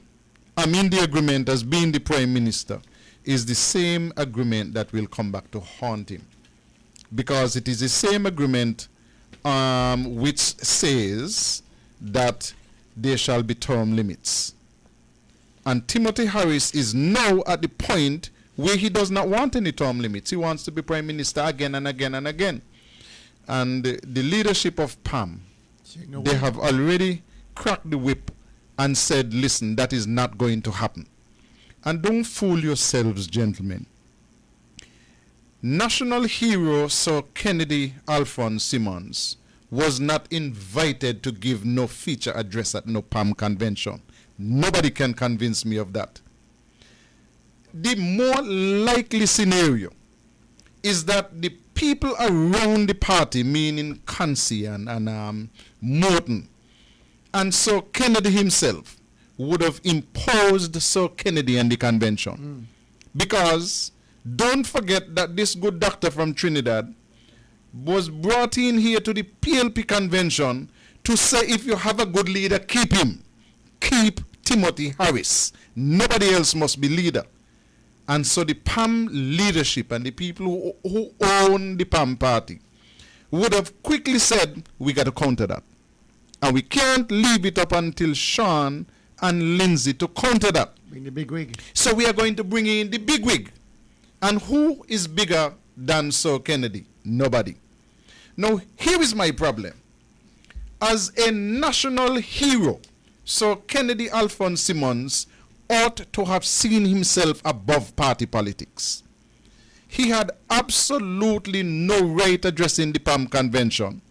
am in the agreement as being the Prime Minister, is the same agreement that will come back to haunt him. Because it is the same agreement which says that there shall be term limits. And Timothy Harris is now at the point where he does not want any term limits. He wants to be Prime Minister again and again and again. And the leadership of PAM, they have already cracked the whip and said, listen, that is not going to happen. And don't fool yourselves, gentlemen. National hero Sir Kennedy Alphonse Simmons was not invited to give no feature address at no PAM convention. Nobody can convince me of that. The more likely scenario is that the people around the party, meaning Kansi and Morton, and Sir Kennedy himself would have imposed Sir Kennedy and the convention. Because don't forget that this good doctor from Trinidad was brought in here to the PLP convention to say, if you have a good leader, keep him. Keep Timothy Harris. Nobody else must be leader. And so the PAM leadership and the people who own the PAM party would have quickly said, we got to counter that. And we can't leave it up until Sean and Lindsay to counter that.
Bring the big wig.
So we are going to bring in the big wig. And who is bigger than Sir Kennedy? Nobody. Now, here is my problem. As a national hero, Sir Kennedy Alphonse Simmons ought to have seen himself above party politics. He had absolutely no right addressing the PAM convention,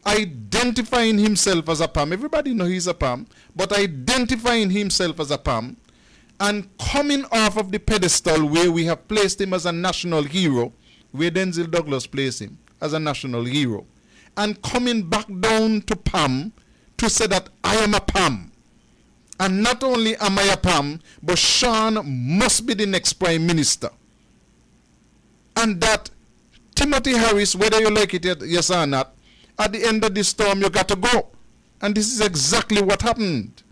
identifying himself as a PAM. Everybody knows he's a PAM, but identifying himself as a PAM and coming off of the pedestal where we have placed him as a national hero, where Denzel Douglas placed him as a national hero, and coming back down to PAM to say that I am a PAM. And not only am I a PAM, but Sean must be the next Prime Minister. And that Timothy Harris, whether you like it yes or not, at the end of this storm you got to go. And this is exactly what happened.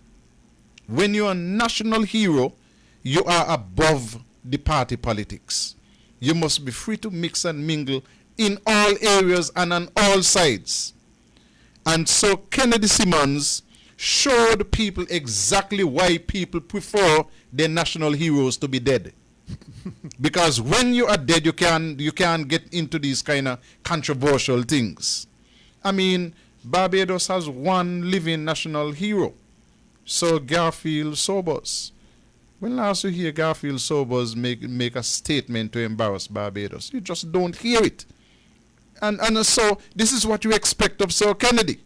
When you're a national hero, you are above the party politics. You must be free to mix and mingle in all areas and on all sides. And so Kennedy Simmons showed people exactly why people prefer their national heroes to be dead. Because when you are dead, you can't get into these kind of controversial things. I mean, Barbados has one living national hero. So Garfield Sobers. When last you hear Garfield Sobers make a statement to embarrass Barbados? You just don't hear it. And so this is what you expect of Sir Kennedy.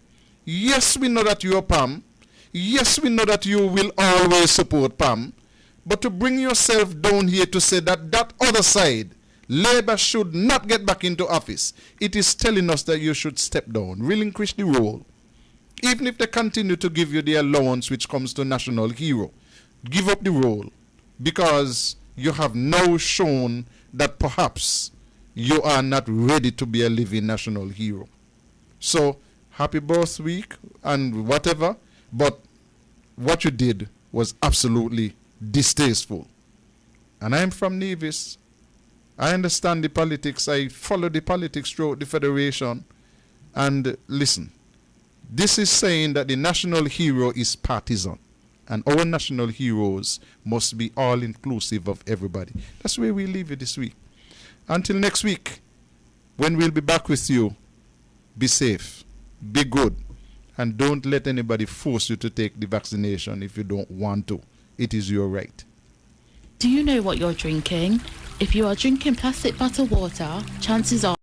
Yes, we know that you're PAM. Yes, we know that you will always support PAM. But to bring yourself down here to say that that other side, Labour should not get back into office, it is telling us that you should step down, relinquish the role. Even if they continue to give you the allowance which comes to national hero, give up the role, because you have now shown that perhaps you are not ready to be a living national hero. So, happy birth week and whatever, but what you did was absolutely distasteful. And I'm from Nevis. I understand the politics. I follow the politics throughout the Federation. And listen, this is saying that the national hero is partisan. And our national heroes must be all-inclusive of everybody. That's where we leave you this week. Until next week, when we'll be back with you, be safe, be good, and don't let anybody force you to take the vaccination if you don't want to. It is your right.
Do you know what you're drinking? If you are drinking plastic bottled water, chances are